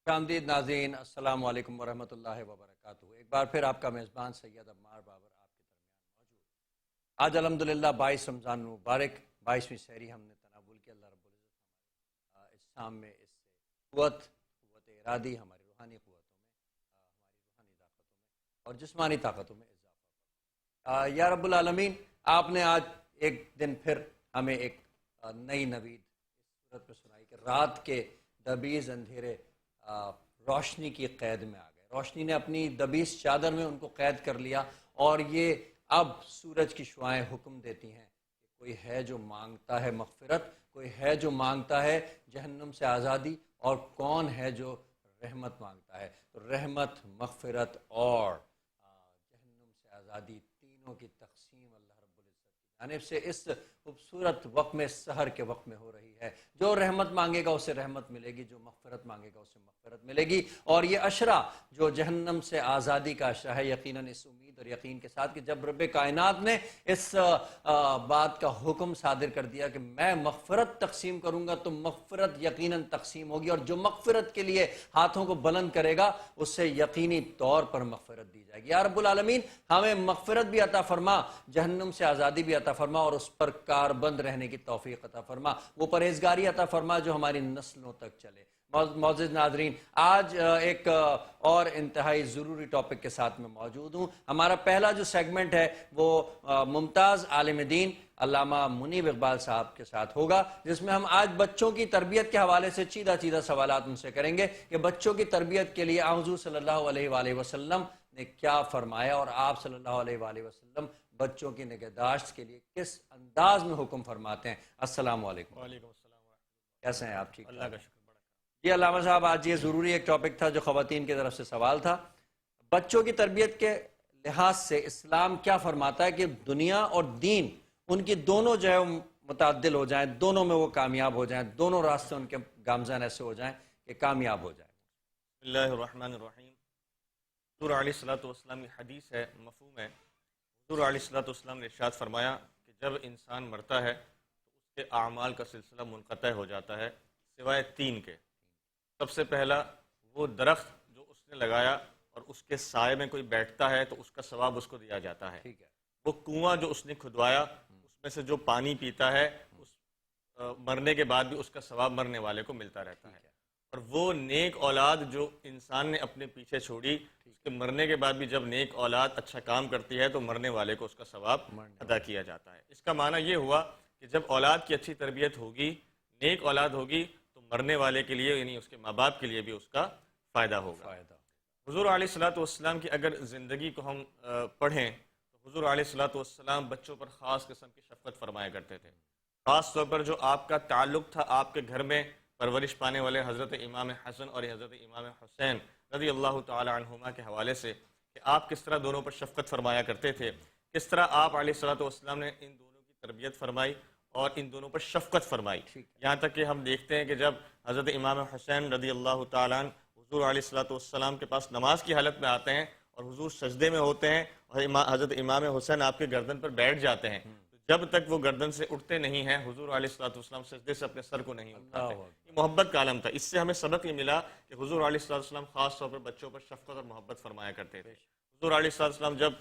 خامدید ناظرین، السلام علیکم ورحمۃ اللہ وبرکاتہ۔ ایک بار پھر آپ کا میزبان سید عمار بابر آپ کے درمیان موجود۔ آج الحمدللہ 22 رمضان مبارک، 22ویں سحری ہم نے تناول کی۔ اللہ رب العزت ہمارے اس شام میں اس سے قوت ارادی ہماری روحانی قوتوں میں، ہماری روحانی طاقتوں میں اور جسمانی طاقتوں میں اضافہ یا رب العالمین۔ آپ نے آج ایک دن پھر ہمیں ایک نئی نوید اس صورت میں سنائی کہ رات کے دبیز اندھیرے روشنی کی قید میں آ گئے۔ روشنی نے اپنی دبیس چادر میں ان کو قید کر لیا، اور یہ اب سورج کی شعائیں حکم دیتی ہیں کہ کوئی ہے جو مانگتا ہے مغفرت، کوئی ہے جو مانگتا ہے جہنم سے آزادی، اور کون ہے جو رحمت مانگتا ہے۔ تو رحمت، مغفرت اور جہنم سے آزادی، تینوں کی تقسیم اللہ رب العزت کی جانب سے اس خوبصورت وقت میں، سحر کے وقت میں ہو رہی ہے۔ جو رحمت مانگے گا اسے رحمت ملے گی، جو مغفرت مانگے گا اسے مغفرت ملے گی۔ اور یہ عشرہ جو جہنم سے آزادی کا عشرہ ہے، یقیناً اس امید اور یقین کے ساتھ کہ جب رب کائنات نے اس بات کا حکم صادر کر دیا کہ میں مغفرت تقسیم کروں گا، تو مغفرت یقیناً تقسیم ہوگی، اور جو مغفرت کے لیے ہاتھوں کو بلند کرے گا اسے یقینی طور پر مغفرت دی جائے گی۔ یا رب العالمین ہمیں مغفرت بھی عطا فرما، جہنم سے آزادی بھی عطا فرما، اور اس پر کاربند رہنے کی توفیق عطا فرما، وہ پرہیزگاری عطا فرما جو ہماری نسلوں تک چلے۔ معزز ناظرین، آج ایک اور انتہائی ضروری ٹاپک کے ساتھ میں موجود ہوں۔ ہمارا پہلا جو سیگمنٹ ہے وہ ممتاز عالم دین علامہ منیب اقبال صاحب کے ساتھ ہوگا، جس میں ہم آج بچوں کی تربیت کے حوالے سے چیدہ سوالات ان سے کریں گے کہ بچوں کی تربیت کے لیے حضور صلی اللہ علیہ وآلہ وسلم نے کیا فرمایا، اور آپ صلی اللہ علیہ وآلہ وسلم بچوں کی نگہداشت کے لیے کس انداز میں حکم فرماتے ہیں۔ السلام علیکم۔ وعلیکم السلام کیسے ہیں آپ؟ ٹھیک؟ اللہ کا شکر بڑا۔ جی علامہ صاحب، آج یہ ضروری ایک ٹاپک تھا جو خواتین کی طرف سے سوال تھا۔ بچوں کی تربیت کے لحاظ سے اسلام کیا فرماتا ہے کہ دنیا اور دین ان کی دونوں جو ہے متعدل ہو جائیں، دونوں میں وہ کامیاب ہو جائیں، دونوں راستے ان کے گامزن ایسے ہو جائیں کہ کامیاب ہو جائیں۔ بسم اللہ الرحمن الرحیم۔ حضور علیہ الصلوۃ والسلام کی حدیث ہے، مفہوم ہے۔ حضور علیہ الصلوۃ والسلام نے ارشاد فرمایا کہ جب انسان مرتا ہے تو اس کے اعمال کا سلسلہ منقطع ہو جاتا ہے سوائے تین کے۔ سب سے پہلا وہ درخت جو اس نے لگایا اور اس کے سائے میں کوئی بیٹھتا ہے تو اس کا ثواب اس کو دیا جاتا ہے۔ وہ کنواں جو اس نے کھدوایا اس میں سے جو پانی پیتا ہے اس مرنے کے بعد بھی اس کا ثواب مرنے والے کو ملتا رہتا ہے۔ اور وہ نیک اولاد جو انسان نے اپنے پیچھے چھوڑی، اس کے مرنے کے بعد بھی جب نیک اولاد اچھا کام کرتی ہے تو مرنے والے کو اس کا ثواب ادا کیا جاتا ہے۔ اس کا معنی یہ ہوا کہ جب اولاد کی اچھی تربیت ہوگی، نیک اولاد ہوگی، تو مرنے والے کے لیے یعنی اس کے ماں باپ کے لیے بھی اس کا فائدہ ہوگا۔ حضور علیہ الصلوۃ والسلام کی اگر زندگی کو ہم پڑھیں تو حضور علیہ الصلوۃ والسلام بچوں پر خاص قسم کی شفقت فرمایا کرتے تھے۔ خاص طور پر جو آپ کا تعلق تھا آپ کے گھر میں پرورش پانے والے حضرت امام حسن اور حضرت امام حسین رضی اللہ تعالی عنہما کے حوالے سے، کہ آپ کس طرح دونوں پر شفقت فرمایا کرتے تھے، کس طرح آپ علیہ الصلوۃ والسلام نے ان دونوں کی تربیت فرمائی اور ان دونوں پر شفقت فرمائی۔ یہاں تک کہ ہم دیکھتے ہیں کہ جب حضرت امام حسین رضی اللہ تعالیٰ عنہ حضور علیہ الصلوۃ والسلام کے پاس نماز کی حالت میں آتے ہیں اور حضور سجدے میں ہوتے ہیں اور حضرت امام حسین آپ کے گردن پر بیٹھ جاتے ہیں، جب تک وہ گردن سے اٹھتے نہیں ہیں حضور علیہ الصلوۃ والسلام سجدے سے اپنے سر کو نہیں اٹھاتے۔ یہ محبت کا عالم تھا۔ اس سے ہمیں سبق یہ ملا کہ حضور علیہ الصلوۃ والسلام خاص طور پر بچوں پر شفقت اور محبت فرمایا کرتے تھے۔ حضور علیہ الصلوۃ والسلام جب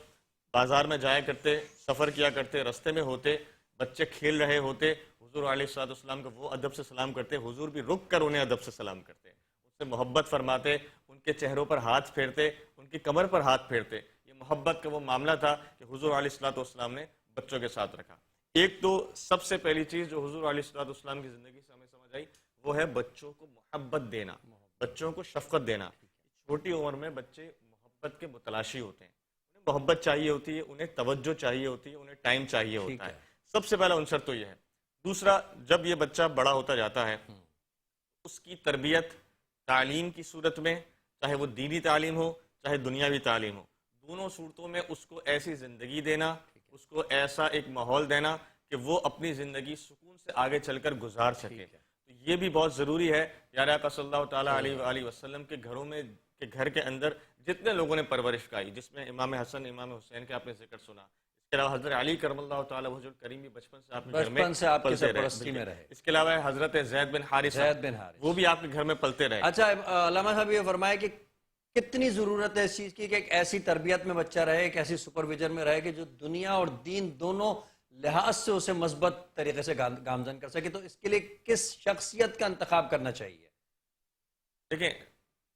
بازار میں جایا کرتے، سفر کیا کرتے، رستے میں ہوتے، بچے کھیل رہے ہوتے، حضور علیہ الصلوۃ والسلام کو وہ ادب سے سلام کرتے، حضور بھی رک کر انہیں ادب سے سلام کرتے، ان سے محبت فرماتے، ان کے چہروں پر ہاتھ پھیرتے، ان کی کمر پر ہاتھ پھیرتے۔ یہ محبت کا وہ معاملہ تھا کہ حضور علیہ الصلوۃ والسلام نے بچوں کے ساتھ رکھا۔ ایک تو سب سے پہلی چیز جو حضور علیہ الصلوۃ والسلام کی زندگی سے ہمیں سمجھ آئی وہ ہے بچوں کو محبت دینا، بچوں کو شفقت دینا۔ چھوٹی عمر میں بچے محبت کے متلاشی ہوتے ہیں، انہیں محبت چاہیے ہوتی ہے، انہیں توجہ چاہیے ہوتی ہے، انہیں ٹائم چاہیے ہوتا ہے۔ سب سے پہلا عنصر تو یہ ہے۔ دوسرا، جب یہ بچہ بڑا ہوتا جاتا ہے اس کی تربیت تعلیم کی صورت میں، چاہے وہ دینی تعلیم ہو چاہے دنیاوی تعلیم ہو، دونوں صورتوں میں اس کو ایسی زندگی دینا، اس کو ایسا ایک ماحول دینا کہ وہ اپنی زندگی سکون سے آگے چل کر گزار سکے۔ تو یہ بھی بہت ضروری ہے۔ پیارے آقا صلی اللہ تعالیٰ علیہ وآلہ وسلم کے گھروں میں کے گھر کے اندر جتنے لوگوں نے پرورش پائی، جس میں امام حسن امام حسین کا آپ نے ذکر سنا، اس کے علاوہ حضرت علی کرم اللہ تعالیٰ وجہ الکریم بھی بچپن سے آپ کے گھر میں بچپن سے آپ کی پلتے سرپرستی رہے. میں رہے. اس کے علاوہ حضرت زید بن حارثہ زید بن حارث وہ بھی آپ کے گھر میں پلتے رہے. اچھا علامہ صاحب یہ فرمائے کہ کتنی ضرورت ہے اس چیز کی کہ ایک ایسی تربیت میں بچہ رہے, ایک ایسی سپرویژن میں رہے کہ جو دنیا اور دین دونوں لحاظ سے اسے مثبت طریقے سے گامزن کر سکے, تو اس کے لیے کس شخصیت کا انتخاب کرنا چاہیے؟ دیکھیں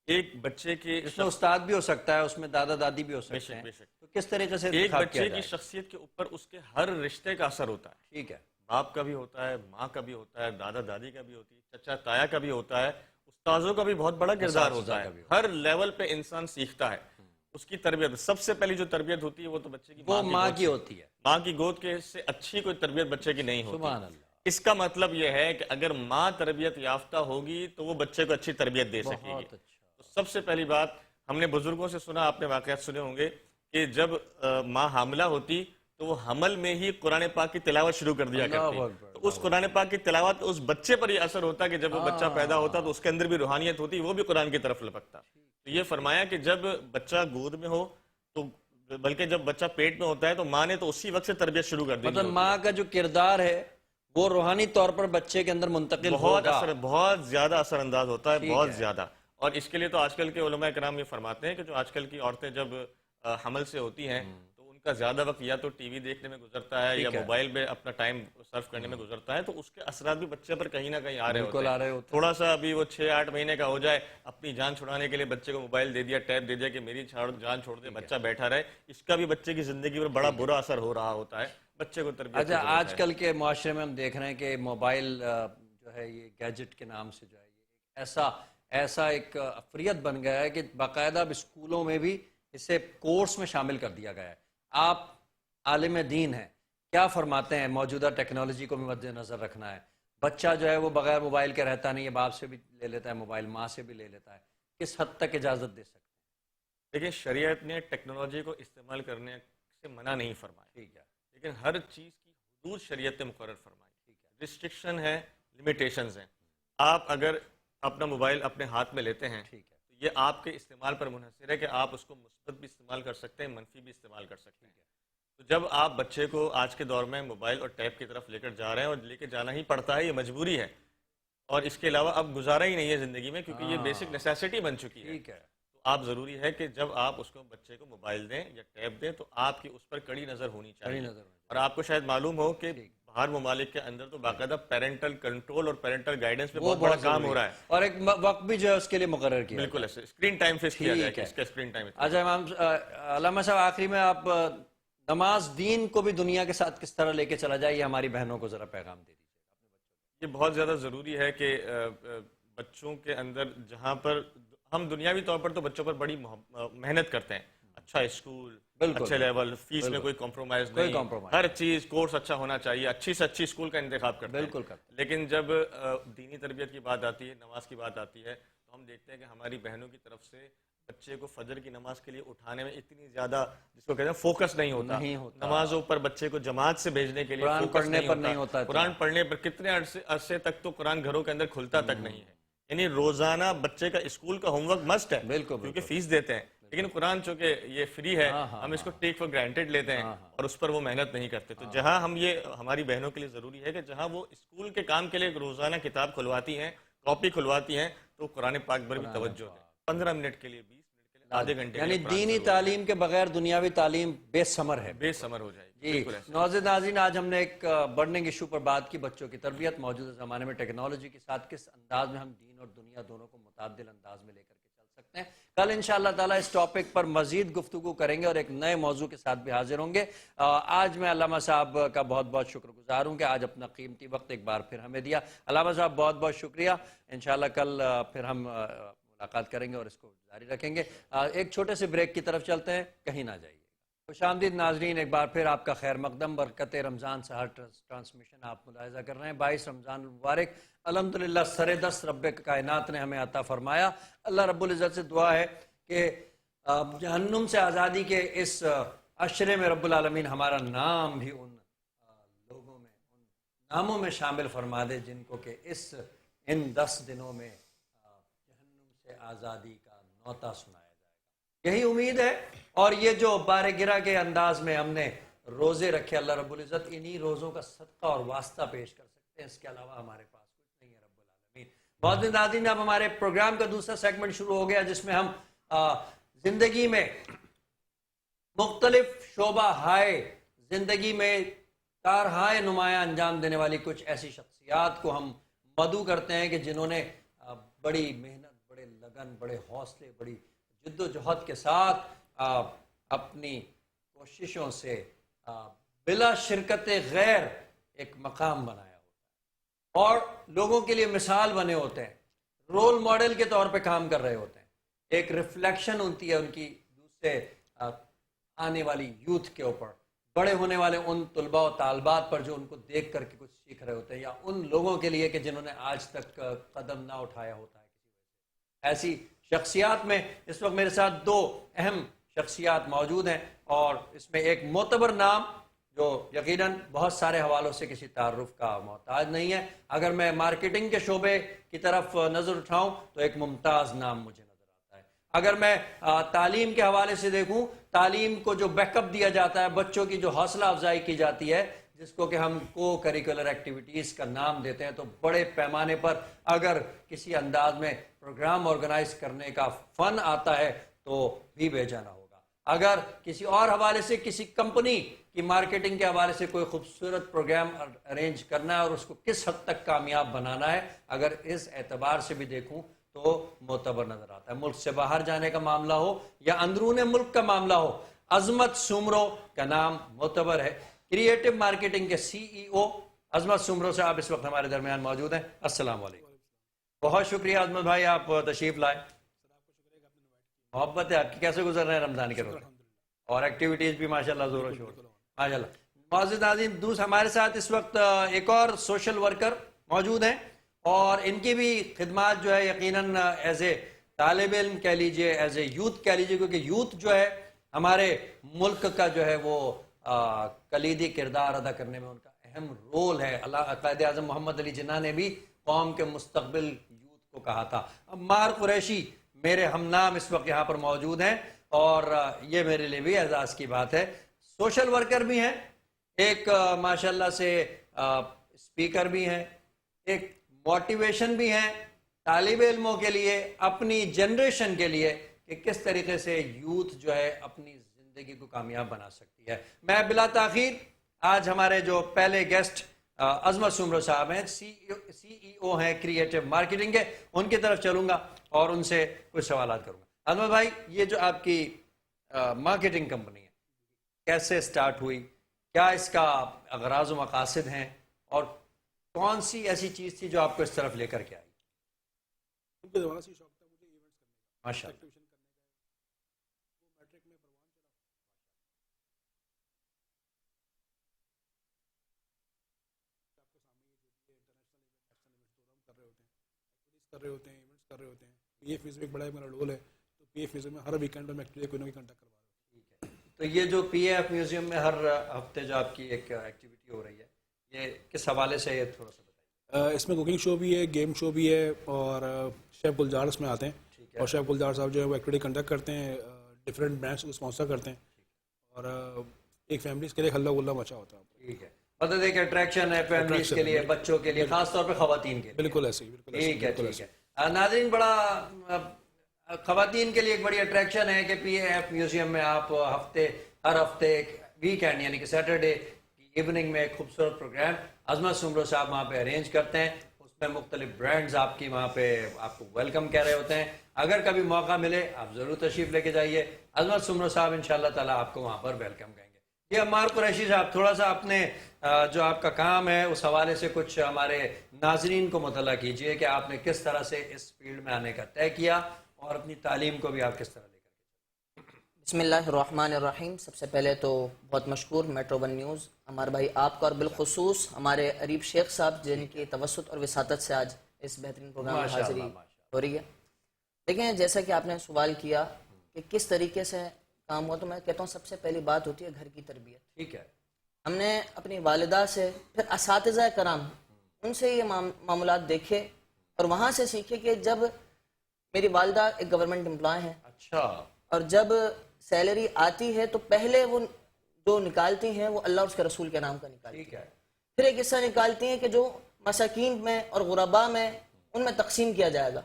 ایک بچے کے اس میں استاد بھی ہو سکتا ہے, اس میں دادا دادی بھی ہو بے سکتے ہیں, شک تو کس طریقے سے ایک انتخاب کیا بچے کی جائے؟ شخصیت کے اوپر اس کے ہر رشتے کا اثر ہوتا ہے. ٹھیک ہے, باپ کا بھی ہوتا ہے, ماں کا بھی ہوتا ہے, دادا دادی کا بھی ہوتی ہے, چچا تایا کا بھی ہوتا ہے, استاذوں کا بھی بہت بڑا کردار ہوتا ہے. ہر لیول پہ انسان سیکھتا ہے. اس کی تربیت سب سے پہلی جو تربیت ہوتی ہے وہ تو بچے کی وہ ماں گود کی ہوتی ہے. ماں کی گود کے سے اچھی کوئی تربیت بچے کی نہیں ہوتی. سبحان اللہ. اس کا مطلب یہ ہے کہ اگر ماں تربیت یافتہ ہوگی تو وہ بچے کو اچھی تربیت دے سکے گی. بہت اچھا. تو سب سے پہلی بات ہم نے بزرگوں سے سنا, آپ نے واقعات سنے ہوں گے کہ جب ماں حاملہ ہوتی تو وہ حمل میں ہی قرآن پاک کی تلاوت شروع کر دیا کرتی. تو اس قرآن پاک کی تلاوت اس بچے پر یہ اثر ہوتا کہ جب وہ بچہ پیدا ہوتا تو اس کے اندر بھی روحانیت ہوتی, وہ بھی قرآن کی طرف لپکتا. تو یہ فرمایا کہ جب بچہ گود میں ہو تو بلکہ جب بچہ پیٹ میں ہوتا ہے تو ماں نے تو اسی وقت سے تربیت شروع کر دی. مطلب ماں کا جو کردار ہے وہ روحانی طور پر بچے کے اندر منتقل ہوگا. بہت زیادہ اثر انداز ہوتا ہے, بہت زیادہ. اور اس کے لیے تو آج کل کے علماء کرام یہ فرماتے ہیں کہ جو آج کل کی عورتیں جب حمل سے ہوتی ہیں تو ان کا زیادہ وقت یا تو ٹی وی دیکھنے میں گزرتا ہے یا موبائل میں اپنا ٹائم صرف کرنے میں گزرتا ہے, تو اس کے اثرات بھی بچے پر کہیں نہ کہیں آ رہے ہوتے ہیں. تھوڑا سا ابھی وہ 6-8 مہینے کا ہو جائے, اپنی جان چھڑانے کے لیے بچے کو موبائل دے دیا, ٹیب دے دیا کہ میری جان چھوڑ دے, بچہ بیٹھا رہے, اس کا بھی بچے کی زندگی پر بڑا برا اثر ہو رہا ہوتا ہے. بچے کو تربیت. اچھا, آج کل کے معاشرے میں ہم دیکھ رہے ہیں کہ موبائل جو ہے یہ گیجٹ کے نام سے جو ہے یہ ایسا ایک افریت بن گیا ہے کہ باقاعدہ اب اسکولوں میں بھی اسے کورس میں شامل کر دیا گیا ہے. آپ عالم دین ہیں, کیا فرماتے ہیں؟ موجودہ ٹیکنالوجی کو بھی مد نظر رکھنا ہے, بچہ جو ہے وہ بغیر موبائل کے رہتا نہیں ہے, باپ سے بھی لے لیتا ہے موبائل, ماں سے بھی لے لیتا ہے, کس حد تک اجازت دے سکتے ہیں؟ دیکھیں شریعت نے ٹیکنالوجی کو استعمال کرنے سے منع نہیں فرمایا, ٹھیک ہے, لیکن ہر چیز کی حدود شریعت نے مقرر فرمائی. ٹھیک ہے, ریسٹرکشن ہے, لمیٹیشنز ہیں. آپ اگر اپنا موبائل اپنے ہاتھ میں لیتے ہیں ٹھیک ہے, تو یہ آپ کے استعمال پر منحصر ہے کہ آپ اس کو مثبت بھی استعمال کر سکتے ہیں, منفی بھی استعمال کر سکتے ہیں. تو جب آپ بچے کو آج کے دور میں موبائل اور ٹیب کی طرف لے کر جا رہے ہیں, اور لے کے جانا ہی پڑتا ہے, یہ مجبوری ہے, اور اس کے علاوہ اب گزارا ہی نہیں ہے زندگی میں, کیونکہ یہ بیسک نیسیسٹی بن چکی ہے. ٹھیک ہے, تو آپ ضروری ہے کہ جب آپ اس کو بچے کو موبائل دیں یا ٹیب دیں تو آپ کی اس پر کڑی نظر ہونی چاہیے. اور آپ کو شاید معلوم ہو کہ باہر ممالک کے اندر تو باقاعدہ پیرنٹل کنٹرول اور پیرنٹل گائیڈنس پہ بہت بڑا کام ہو رہا ہے, اور ایک وقت بھی جو ہے اس کے لیے مقرر کیا. بالکل ایسے اسکرین ٹائم فکس کیا جائے کہ اس کا اسکرین ٹائم. اچھا امام علامہ صاحب, آخری میں آپ نماز دین کو بھی دنیا کے ساتھ کس طرح لے کے چلا جائے, یہ ہماری بہنوں کو ذرا پیغام دے دیجیے. یہ بہت زیادہ ضروری ہے کہ بچوں کے اندر, جہاں پر ہم دنیاوی طور پر تو بچوں پر بڑی محنت کرتے ہیں, اچھا اسکول, اچھے لیول, فیس میں کوئی کمپرومائز نہیں, ہر چیز کورس اچھا ہونا چاہیے, اچھی سے اچھی اسکول کا انتخاب کرتے ہیں. لیکن جب دینی تربیت کی بات آتی ہے, نماز کی بات آتی ہے, تو ہم دیکھتے ہیں کہ ہماری بہنوں کی طرف سے بچے کو فجر کی نماز کے لیے اٹھانے میں اتنی زیادہ, جس کو کہتے ہیں فوکس نہیں ہوتا. نمازوں پر بچے کو جماعت سے بھیجنے کے لیے فوکس نہیں ہوتا. قرآن پڑھنے پر کتنے عرصے تک تو قرآن گھروں کے اندر کھلتا تک نہیں ہے. یعنی روزانہ بچے کا اسکول کا ہوم ورک مسٹ ہے, کیونکہ فیس دیتے ہیں, لیکن قرآن چونکہ یہ فری ہے, ہم اس کو ٹیک فار گرانٹیڈ لیتے ہیں اور اس پر وہ محنت نہیں کرتے. تو جہاں ہم یہ ہماری بہنوں کے لیے ضروری ہے کہ جہاں وہ اسکول کے کام کے لیے روزانہ کتاب کھلواتی ہیں, کاپی کھلواتی ہیں, تو قرآن پاک پر بھی توجہ دیں. 15 منٹ کے لیے, 20 منٹ کے لیے, آدھے گھنٹے, یعنی دینی تعلیم کے بغیر دنیاوی تعلیم بے ثمر ہے, بے ثمر ہو جائے گی. جی ناظرین ناظرین, آج ہم نے ایک برننگ ایشو پر بات کی, بچوں کی تربیت. موجودہ زمانے میں ٹیکنالوجی کے ساتھ کس انداز میں ہم دین اور دنیا دونوں کو متعدل انداز میں لے کر کے چل سکتے ہیں. کل انشاءاللہ تعالیٰ اس ٹاپک پر مزید گفتگو کریں گے اور ایک نئے موضوع کے ساتھ بھی حاضر ہوں گے. آج میں علامہ صاحب کا بہت بہت شکر گزار ہوں کہ آج اپنا قیمتی وقت ایک بار پھر ہمیں دیا. علامہ صاحب بہت بہت شکریہ. انشاءاللہ کل پھر ہم ملاقات کریں گے اور اس کو جاری رکھیں گے. ایک چھوٹے سے بریک کی طرف چلتے ہیں, کہیں نہ جائیے. خوش آمدید ناظرین, ایک بار پھر آپ کا خیر مقدم. برکت رمضان سحر ٹرانسمیشن آپ ملاحظہ کر رہے ہیں. 22 رمضان المبارک الحمدللہ سر دست رب کائنات نے ہمیں عطا فرمایا. اللہ رب العزت سے دعا ہے کہ جہنم سے آزادی کے اس عشرے میں رب العالمین ہمارا نام بھی ان لوگوں میں, ان ناموں میں شامل فرما دے جن کو کہ ان 10 دنوں میں جہنم سے آزادی کا نوتا سنایا جائے گا. یہی امید ہے, اور یہ جو بارے گرا کے انداز میں ہم نے روزے رکھے اللہ رب العزت انہی روزوں کا صدقہ اور واسطہ پیش کر سکتے ہیں، اس کے علاوہ ہمارے پاس کچھ نہیں ہے رب العالمین۔ بہت ناظرین، اب ہمارے پروگرام کا دوسرا سیگمنٹ شروع ہو گیا جس میں ہم زندگی میں مختلف شعبہ ہائے زندگی میں کارہائے نمایاں انجام دینے والی کچھ ایسی شخصیات کو ہم مدعو کرتے ہیں کہ جنہوں نے بڑی محنت، بڑے لگن، بڑے حوصلے، بڑی جد و جہد کے ساتھ اپنی کوششوں سے بلا شرکت غیر ایک مقام بنایا ہوتا ہے اور لوگوں کے لیے مثال بنے ہوتے ہیں، رول ماڈل کے طور پہ کام کر رہے ہوتے ہیں، ایک ریفلیکشن ہوتی ہے ان کی دوسرے آنے والی یوتھ کے اوپر، بڑے ہونے والے ان طلباء و طالبات پر جو ان کو دیکھ کر کے کچھ سیکھ رہے ہوتے ہیں، یا ان لوگوں کے لیے کہ جنہوں نے آج تک قدم نہ اٹھایا ہوتا ہے کسی وجہ سے۔ ایسی شخصیات میں اس وقت میرے ساتھ دو اہم شخصیات موجود ہیں، اور اس میں ایک معتبر نام جو یقیناً بہت سارے حوالوں سے کسی تعارف کا محتاج نہیں ہے۔ اگر میں مارکیٹنگ کے شعبے کی طرف نظر اٹھاؤں تو ایک ممتاز نام مجھے نظر آتا ہے۔ اگر میں تعلیم کے حوالے سے دیکھوں، تعلیم کو جو بیک اپ دیا جاتا ہے، بچوں کی جو حوصلہ افزائی کی جاتی ہے، جس کو کہ ہم کو کریکولر ایکٹیویٹیز کا نام دیتے ہیں، تو بڑے پیمانے پر اگر کسی انداز میں پروگرام آرگنائز کرنے کا فن آتا ہے تو بھی بے جانا ہوگا۔ اگر کسی اور حوالے سے کسی کمپنی کی مارکیٹنگ کے حوالے سے کوئی خوبصورت پروگرام ارینج کرنا ہے اور اس کو کس حد تک کامیاب بنانا ہے، اگر اس اعتبار سے بھی دیکھوں تو معتبر نظر آتا ہے۔ ملک سے باہر جانے کا معاملہ ہو یا اندرون ملک کا معاملہ ہو، عظمت سومرو کا نام معتبر ہے۔ کریٹو مارکیٹنگ کے CEO عظمت سومرو صاحب اس وقت ہمارے درمیان موجود ہیں۔ السلام علیکم۔ بہت شکریہ عظمت بھائی، آپ تشریف لائے۔ محبت ہے آپ کی۔ کیسے گزر رہے ہیں رمضان کے روزے اور ایکٹیویٹیز بھی ماشاءاللہ زور و شور؟ ماشاءاللہ۔ معزز ناظرین، دوسرے ہمارے ساتھ اس وقت ایک اور سوشل ورکر موجود ہیں، اور ان کی بھی خدمات جو ہے یقیناً ایز اے طالب علم کہہ لیجئے، ایز اے یوتھ کہہ لیجئے، کیونکہ یوتھ جو ہے ہمارے ملک کا جو ہے وہ کلیدی کردار ادا کرنے میں ان کا اہم رول ہے۔ قائد اعظم محمد علی جناح نے بھی قوم کے مستقبل یوتھ کو کہا تھا۔ عمار قریشی میرے ہم نام اس وقت یہاں پر موجود ہیں، اور یہ میرے لیے بھی اعزاز کی بات ہے۔ سوشل ورکر بھی ہیں، ایک ماشاءاللہ سے اسپیکر بھی ہیں، ایک موٹیویشن بھی ہیں طالب علموں کے لیے، اپنی جنریشن کے لیے کہ کس طریقے سے یوتھ جو ہے اپنی زندگی کو کامیاب بنا سکتی ہے۔ میں بلا تاخیر آج ہمارے جو پہلے گیسٹ عظمت سومرو صاحب ہیں، CEO ہیں کریٹو مارکیٹنگ کے، ان کی طرف چلوں گا اور ان سے کچھ سوالات کروں گا۔ عظمت بھائی، یہ جو آپ کی مارکیٹنگ کمپنی ہے کیسے سٹارٹ ہوئی، کیا اس کا اغراض و مقاصد ہیں، اور کون سی ایسی چیز تھی جو آپ کو اس طرف لے کر کے آئی؟ ماشاء اللہ۔ کر رہے ہوتے ہیں، ایونٹس کر رہے ہوتے ہیں۔ پی ایف میں ایک بڑا میرا رول ہے، تو پی ایف میں ہر ویکینڈ میں ایکچولی کوئی نہ کوئی کنڈکٹ کروا رہا ہوں۔ تو یہ جو پی ایف میوزیم میں ہر ہفتے جو آپ کی ایک ایکٹیویٹی ہو رہی ہے، یہ کس حوالے سے، یہ تھوڑا سا بتائیے۔ اس میں کوکنگ شو بھی ہے، گیم شو بھی ہے، اور شیف گلزار اس میں آتے ہیں، اور شیف گلزار صاحب جو ہے وہ ایکٹیویٹی کنڈکٹ کرتے ہیں، ڈفرینٹ برانڈس کو اسپانسر کرتے ہیں، اور ایک فیملیز کے لیے ہلا گلا مچا ہوتا ہے۔ ٹھیک ہے، مطلب ایک اٹریکشن ہے فیملیز کے لیے، بچوں کے لیے، خاص طور پہ خواتین کے لیے۔ بالکل ایسے ہی، بالکل ٹھیک ہے، ٹھیک ہے۔ ناظرین، بڑا خواتین کے لیے ایک بڑی اٹریکشن ہے کہ پی ایف میوزیم میں آپ ہر ہفتے ویکینڈ یعنی کہ سیٹرڈے کی ایوننگ میں ایک خوبصورت پروگرام عظمت سومرو صاحب وہاں پہ ارینج کرتے ہیں۔ اس میں مختلف برانڈز آپ کی وہاں پہ آپ کو ویلکم کہہ رہے ہوتے ہیں۔ اگر کبھی موقع ملے آپ ضرور تشریف لے کے جائیے، عظمت سومرو صاحب انشاءاللہ تعالیٰ آپ کو وہاں پر ویلکم کہیں گے۔ یہ عمار قریشی صاحب، تھوڑا سا اپنے جو آپ کا کام ہے اس حوالے سے کچھ ہمارے ناظرین کو مطلع کیجئے کہ آپ نے کس طرح سے اس فیلڈ میں آنے کا طے کیا، اور اپنی تعلیم کو بھی آپ کس طرح لے کر کے۔ بسم اللہ الرحمن الرحیم۔ سب سے پہلے تو بہت مشکور میٹرو ون نیوز، ہمارے بھائی آپ کا، اور بالخصوص ہمارے عریب شیخ صاحب جن کی توسط اور وساطت سے آج اس بہترین پروگرام میں حاضری ہو رہی ہے۔ دیکھیں، جیسا کہ آپ نے سوال کیا کہ کس طریقے سے کام ہوا، تو میں کہتا ہوں سب سے پہلی بات ہوتی ہے گھر کی تربیت۔ ٹھیک ہے۔ ہم نے اپنی والدہ سے، پھر اساتذہ کرام ان سے یہ معاملات دیکھے اور وہاں سے سیکھے کہ جب میری والدہ ایک گورنمنٹ امپلائی ہیں، اچھا، اور جب سیلری آتی ہے تو پہلے وہ جو نکالتی ہیں وہ اللہ اور اس کے رسول کے نام کا نکالتی ٹھیک ہیں. ہے. پھر ایک حصہ نکالتی ہیں کہ جو مساکین میں اور غرباء میں ان میں تقسیم کیا جائے گا.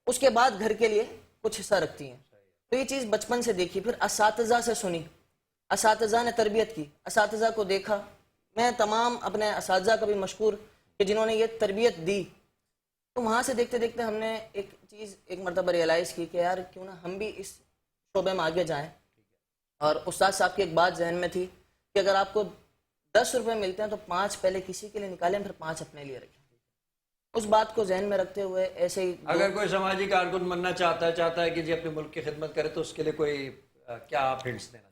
اس کے بعد گھر کے لیے کچھ حصہ رکھتی ہیں. تو یہ چیز بچپن سے دیکھی. پھر اساتذہ سے سنی, اساتذہ نے تربیت کی, اساتذہ کو دیکھا. میں تمام اپنے اساتذہ کا بھی مشکور کہ جنہوں نے یہ تربیت دی. تو وہاں سے دیکھتے دیکھتے ہم نے ایک چیز ایک مرتبہ ریئلائز کی کہ یار کیوں نہ ہم بھی اس شعبے میں آگے جائیں. اور استاد صاحب کی ایک بات ذہن میں تھی کہ اگر آپ کو 10 روپے ملتے ہیں تو 5 پہلے کسی کے لیے نکالیں, پھر 5 اپنے لیے رکھیں. اس بات کو ذہن میں رکھتے ہوئے ایسے ہی اگر کوئی سماجی کارکن بننا چاہتا ہے کہ جی اپنے ملک کی خدمت کرے تو اس کے لیے کوئی کیا آپ ہنٹس دینا چاہیں؟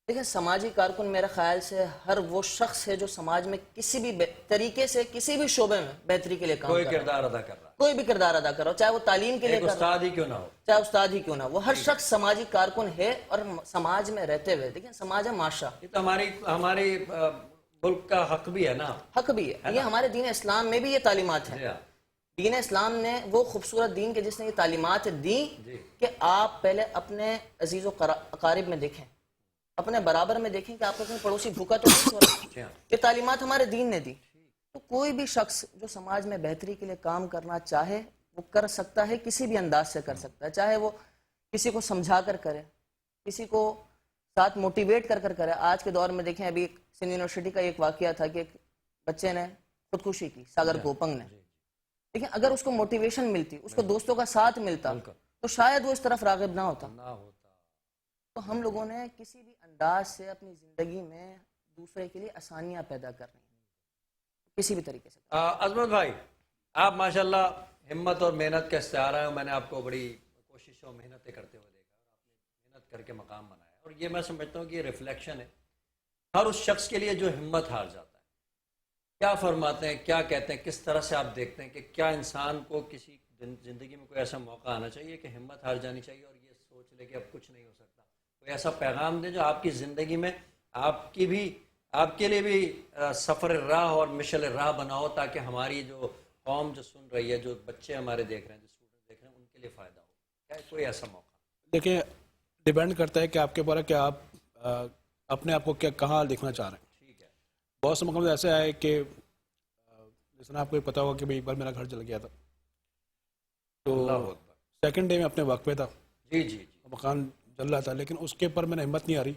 دیکھیں, سماجی کارکن میرے خیال سے ہر وہ شخص ہے جو سماج میں کسی بھی طریقے سے کسی بھی شعبے میں بہتری کے لیے کام کوئی کر رہا کردار ادا کر رہا ہے, کوئی بھی کردار ادا کر رہا ہو, چاہے وہ تعلیم کے لیے ایک کر رہا ہو, استاد ہی کیوں نہ ہو. چاہے استاد ہی کیوں نہ, وہ ہر شخص سماجی کارکن ہے. اور سماج میں رہتے ہوئے دیکھیں, سماج ہے معاشرہ, یہ تو ہماری ملک کا حق بھی ہے نا. حق بھی ہے. یہ ہمارے دین اسلام میں بھی یہ تعلیمات ہیں. دین اسلام نے وہ خوبصورت دین کے جس نے یہ تعلیمات دیں کہ آپ پہلے اپنے عزیز و اقارب میں دیکھیں, اپنے برابر میں دیکھیں کہ آپ کو اپنے پڑوسی بھوکا تو نہیں سو رہا. یہ تعلیمات ہمارے دین نے دی. تو کوئی بھی شخص جو سماج میں بہتری کے لیے کام کرنا چاہے وہ کر سکتا ہے, کسی بھی انداز سے کر سکتا ہے. چاہے وہ کسی کو سمجھا کر کرے, کسی کو ساتھ موٹیویٹ کر کرے. آج کے دور میں دیکھیں, ابھی سندھ یونیورسٹی کا ایک واقعہ تھا کہ ایک بچے نے خودکشی کی, ساگر گوپنگ نے. لیکن اگر اس کو موٹیویشن ملتی, اس کو دوستوں کا ساتھ ملتا, تو شاید وہ اس طرف راغب نہ ہوتا. تو ہم لوگوں نے کسی بھی انداز سے اپنی زندگی میں دوسرے کے لیے آسانیاں پیدا کرنی ہیں, کسی بھی طریقے سے. عظمت بھائی, آپ ماشاءاللہ ہمت اور محنت کا استعارہ ہے. میں نے آپ کو بڑی کوششوں محنتیں کرتے ہوئے دیکھا, اور آپ نے محنت کر کے مقام بنایا. اور یہ میں سمجھتا ہوں کہ یہ ریفلیکشن ہے ہر اس شخص کے لیے جو ہمت ہار جاتا ہے. کیا فرماتے ہیں, کیا کہتے ہیں, کس طرح سے آپ دیکھتے ہیں کہ کیا انسان کو کسی زندگی میں کوئی ایسا موقع آنا چاہیے کہ ہمت ہار جانی چاہیے اور یہ سوچ لے کہ اب کچھ نہیں ہو سکتا؟ کوئی ایسا پیغام دیں جو آپ کی زندگی میں آپ کے لیے بھی سفر راہ اور مشعل راہ بناؤ, تاکہ ہماری جو قوم جو سن رہی ہے, جو بچے ہمارے دیکھ رہے ہیں, جو اسٹوڈنٹ دیکھ رہے ہیں, ان کے لیے فائدہ ہو. کیا کوئی ایسا موقع؟ دیکھیں, ڈیپینڈ کرتا ہے کہ آپ کے بارے کہ آپ اپنے آپ کو کہاں دیکھنا چاہ رہے ہیں. ٹھیک ہے. بہت سے مقام ایسے آئے کہ جس طرح آپ کو پتا ہوگا کہ ایک بار میرا گھر جل گیا تھا, تو سیکنڈ ڈے میں اپنے وقت پہ تھا. جی. مکان جل رہا تھا, لیکن اس کے اوپر میں نے ہمت نہیں آ رہی.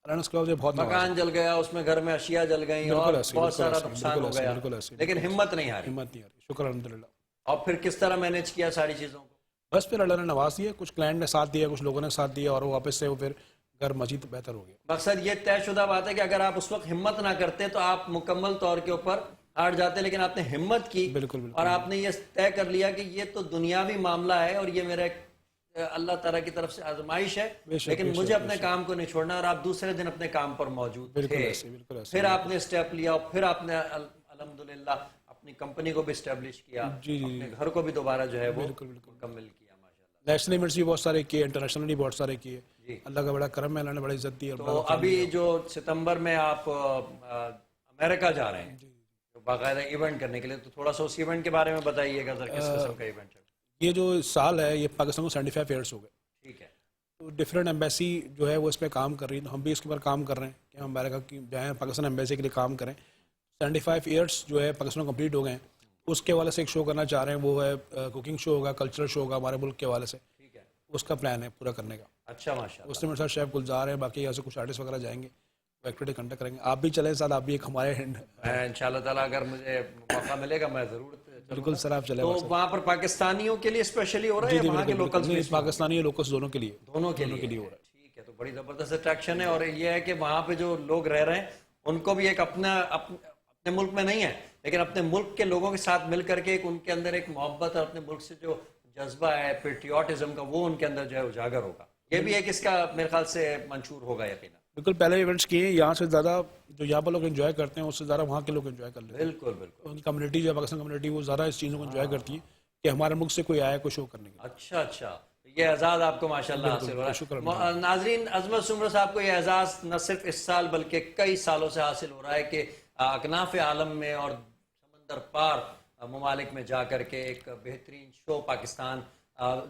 اس کے بعد بہت مکان جل گیا, اس میں گھر میں اشیاء جل گئیں اور بہت سارا نقصان ہو گیا, لیکن ہمت نہیں آ رہی. شکر الحمدللہ. اور پھر کس طرح مینیج کیا ساری چیزوں کو؟ بس پھر اللہ نے نواز دیا, کچھ کلائنٹ نے ساتھ دیا, کچھ لوگوں نے ساتھ دیا, اور واپس سے وہ پھر گھر مزید بہتر ہو گیا. مقصد یہ طے شدہ بات ہے کہ اگر آپ اس وقت ہمت نہ کرتے تو آپ مکمل طور کے اوپر ہار جاتے, لیکن آپ نے ہمت کی. بالکل. اور آپ نے یہ طے کر لیا کہ یہ تو دنیاوی معاملہ ہے اور یہ میرا اللہ تعالیٰ کی طرف سے آزمائش ہے, لیکن مجھے اپنے کام کو نہیں چھوڑنا. اور آپ دوسرے دن اپنے کام پر موجود تھے. پھر آپ نے اسٹیپ لیا, اور پھر آپ نے الحمدللہ اپنی کمپنی کو بھی اسٹیبلش کیا, اپنے گھر کو بھی دوبارہ جو ہے وہ مکمل کیا. ماشاءاللہ, نیشنل ایونٹس بھی بہت سارے کیے, انٹرنیشنلی بہت سارے کیے. اللہ کا بڑا کرم ہے, اللہ نے بڑی عزت دی. تو ابھی جو ستمبر میں آپ امریکہ جا رہے ہیں باقاعدہ ایونٹ کرنے کے لیے, تو تھوڑا سا اس ایونٹ کے بارے میں بتائیے گا سر, کس قسم کا ایونٹ ہے؟ یہ جو سال ہے یہ پاکستان کو 75 ایئرس ہو گئے. ٹھیک ہے. تو ڈفرینٹ ایمبیسی جو ہے وہ اس پہ کام کر رہی ہے, تو ہم بھی اس کے اوپر کام کر رہے ہیں کہ ہم امریکہ کی جائیں, پاکستان ایمبیسی کے لیے کام کریں. 75 ایئرس جو ہے پاکستان کمپلیٹ ہو گئے ہیں, اس کے حوالے سے ایک شو کرنا چاہ رہے ہیں. وہ ہے کوکنگ شو ہوگا, کلچرل شو ہوگا ہمارے ملک کے حوالے سے. ٹھیک ہے. اس کا پلان ہے پورا کرنے کا. اچھا, ماشاءاللہ. اس میں میرے ساتھ شیف گلزار ہے, باقی یہاں سے کچھ آرٹسٹ وغیرہ جائیں گے, ایکٹیویٹی کنڈکٹ کریں گے. آپ بھی چلیں ساتھ, آپ بھی ایک ہمارے ان شاء اللہ تعالیٰ اگر مجھے موقع ملے گا میں ضرور. بالکل سر, آپ چلیں. تو وہاں پر پاکستانیوں کے لیے اسپیشلی ہو رہا ہے, وہاں کے لوکلز؟ پاکستانی لوکلز دونوں کے لیے ہو رہا ہے. ٹھیک ہے, تو بڑی زبردست اٹریکشن ہے. اور یہ ہے کہ وہاں پہ جو لوگ رہ رہے ہیں ان کو بھی ایک اپنے ملک میں نہیں ہے, لیکن اپنے ملک کے لوگوں کے ساتھ مل کر کے ایک ان کے اندر ایک محبت اور اپنے ملک سے جو جذبہ ہے پیٹریوٹزم کا, وہ ان کے اندر جو ہے اجاگر ہوگا. یہ بھی ایک اس کا میرے خیال سے منشور ہوگا یقینا. بالکل. پہلے ایونٹس کیے, یہاں سے زیادہ جو یہاں پر لوگ انجوائے کرتے ہیں اس سے زیادہ وہاں کے لوگ انجوائے کر لیتے ہیں. بالکل. ان کی کمیونٹی جو ہے پاکستان کمیونٹی, وہ زیادہ اس چیزوں کو انجوائے کرتی ہے کہ ہمارے ملک سے کوئی آیا کوئی شو کرنے کے لیے. اچھا, یہ اعزاز آپ کو ماشاءاللہ حاصل ہو رہا ہے. ناظرین, عظمت سمرہ صاحب کو یہ اعزاز نہ صرف اس سال بلکہ کئی سالوں سے حاصل ہو رہا ہے کہ اکناف عالم میں اور سمندر پار ممالک میں جا کر کے ایک بہترین شو پاکستان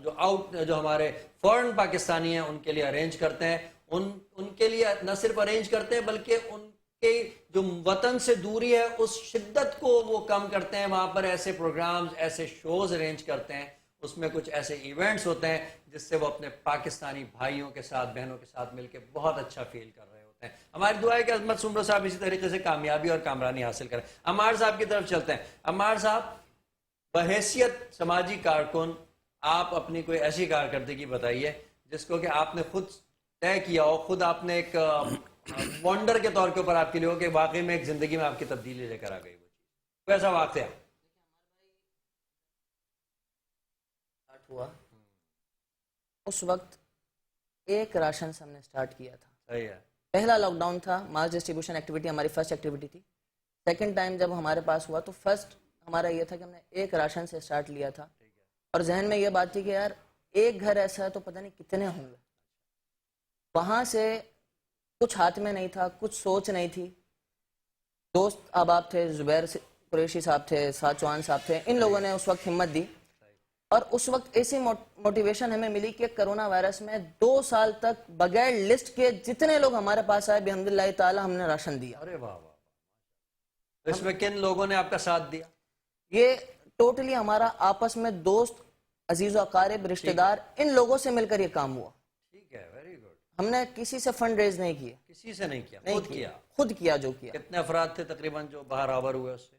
جو ہمارے فورن پاکستانی ہیں ان کے لیے ارینج کرتے ہیں, ان کے لیے نہ صرف ارینج کرتے ہیں بلکہ ان کے جو وطن سے دوری ہے اس شدت کو وہ کم کرتے ہیں. وہاں پر ایسے پروگرامز ایسے شوز ارینج کرتے ہیں, اس میں کچھ ایسے ایونٹس ہوتے ہیں جس سے وہ اپنے پاکستانی بھائیوں کے ساتھ بہنوں کے ساتھ مل کے بہت اچھا فیل کر رہے ہوتے ہیں. ہماری دعا ہے کہ عظمت سمرو صاحب اسی طریقے سے کامیابی اور کامرانی حاصل کریں. عمار صاحب کی طرف چلتے ہیں. عمار صاحب, بحیثیت سماجی کارکن آپ اپنی کوئی ایسی کارکردگی بتائیے جس کو کہ آپ نے خود طے کیا ہو, خود آپ نے ایک وانڈر کے طور کے اوپر آپ کے لیے ہو کہ واقعی میں ایک زندگی میں آپ کی تبدیلی لے کر آ گئی وہ چیز, کوئی ایسا واقعہ ہوا. اس وقت ایک راشن سے ہم نے سٹارٹ کیا تھا. صحیح ہے, پہلا لاک ڈاؤن تھا, ماس ڈسٹریبیوشن ایکٹیویٹی ہماری فرسٹ ایکٹیویٹی تھی. سیکنڈ ٹائم جب ہمارے پاس ہوا تو فرسٹ ہمارا یہ تھا کہ ہم نے ایک راشن سے سٹارٹ لیا تھا, اور ذہن میں یہ بات تھی کہ یار ایک گھر ایسا ہے تو پتہ نہیں کتنے ہوں گے. وہاں سے کچھ ہاتھ میں نہیں تھا, کچھ سوچ نہیں تھی. دوست احباب تھے, زبیر قریشی صاحب تھے, سعد چوہان صاحب تھے, ان لوگوں نے اس وقت ہمت دی. اور اس وقت ایسی موٹیویشن ہمیں ملی کہ کرونا وائرس میں 2 سال تک بغیر لسٹ کے جتنے لوگ ہمارے پاس آئے بحمد اللہ تعالی ہم نے راشن دیا. ارے واہ واہ. اس میں کن لوگوں نے آپ کا ساتھ دیا؟ یہ ٹوٹلی ہمارا آپس میں دوست, عزیز و اقارب, رشتہ دار, ان لوگوں سے مل کر یہ کام ہوا. ٹھیک ہے, ویری گڈ. ہم نے کسی سے فنڈ ریز نہیں کیے, کسی سے نہیں کیا, نہیں خود کیا. خود کیا جو کیا. کتنے افراد تھے تقریباً جو باہر آور ہوئے اس سے؟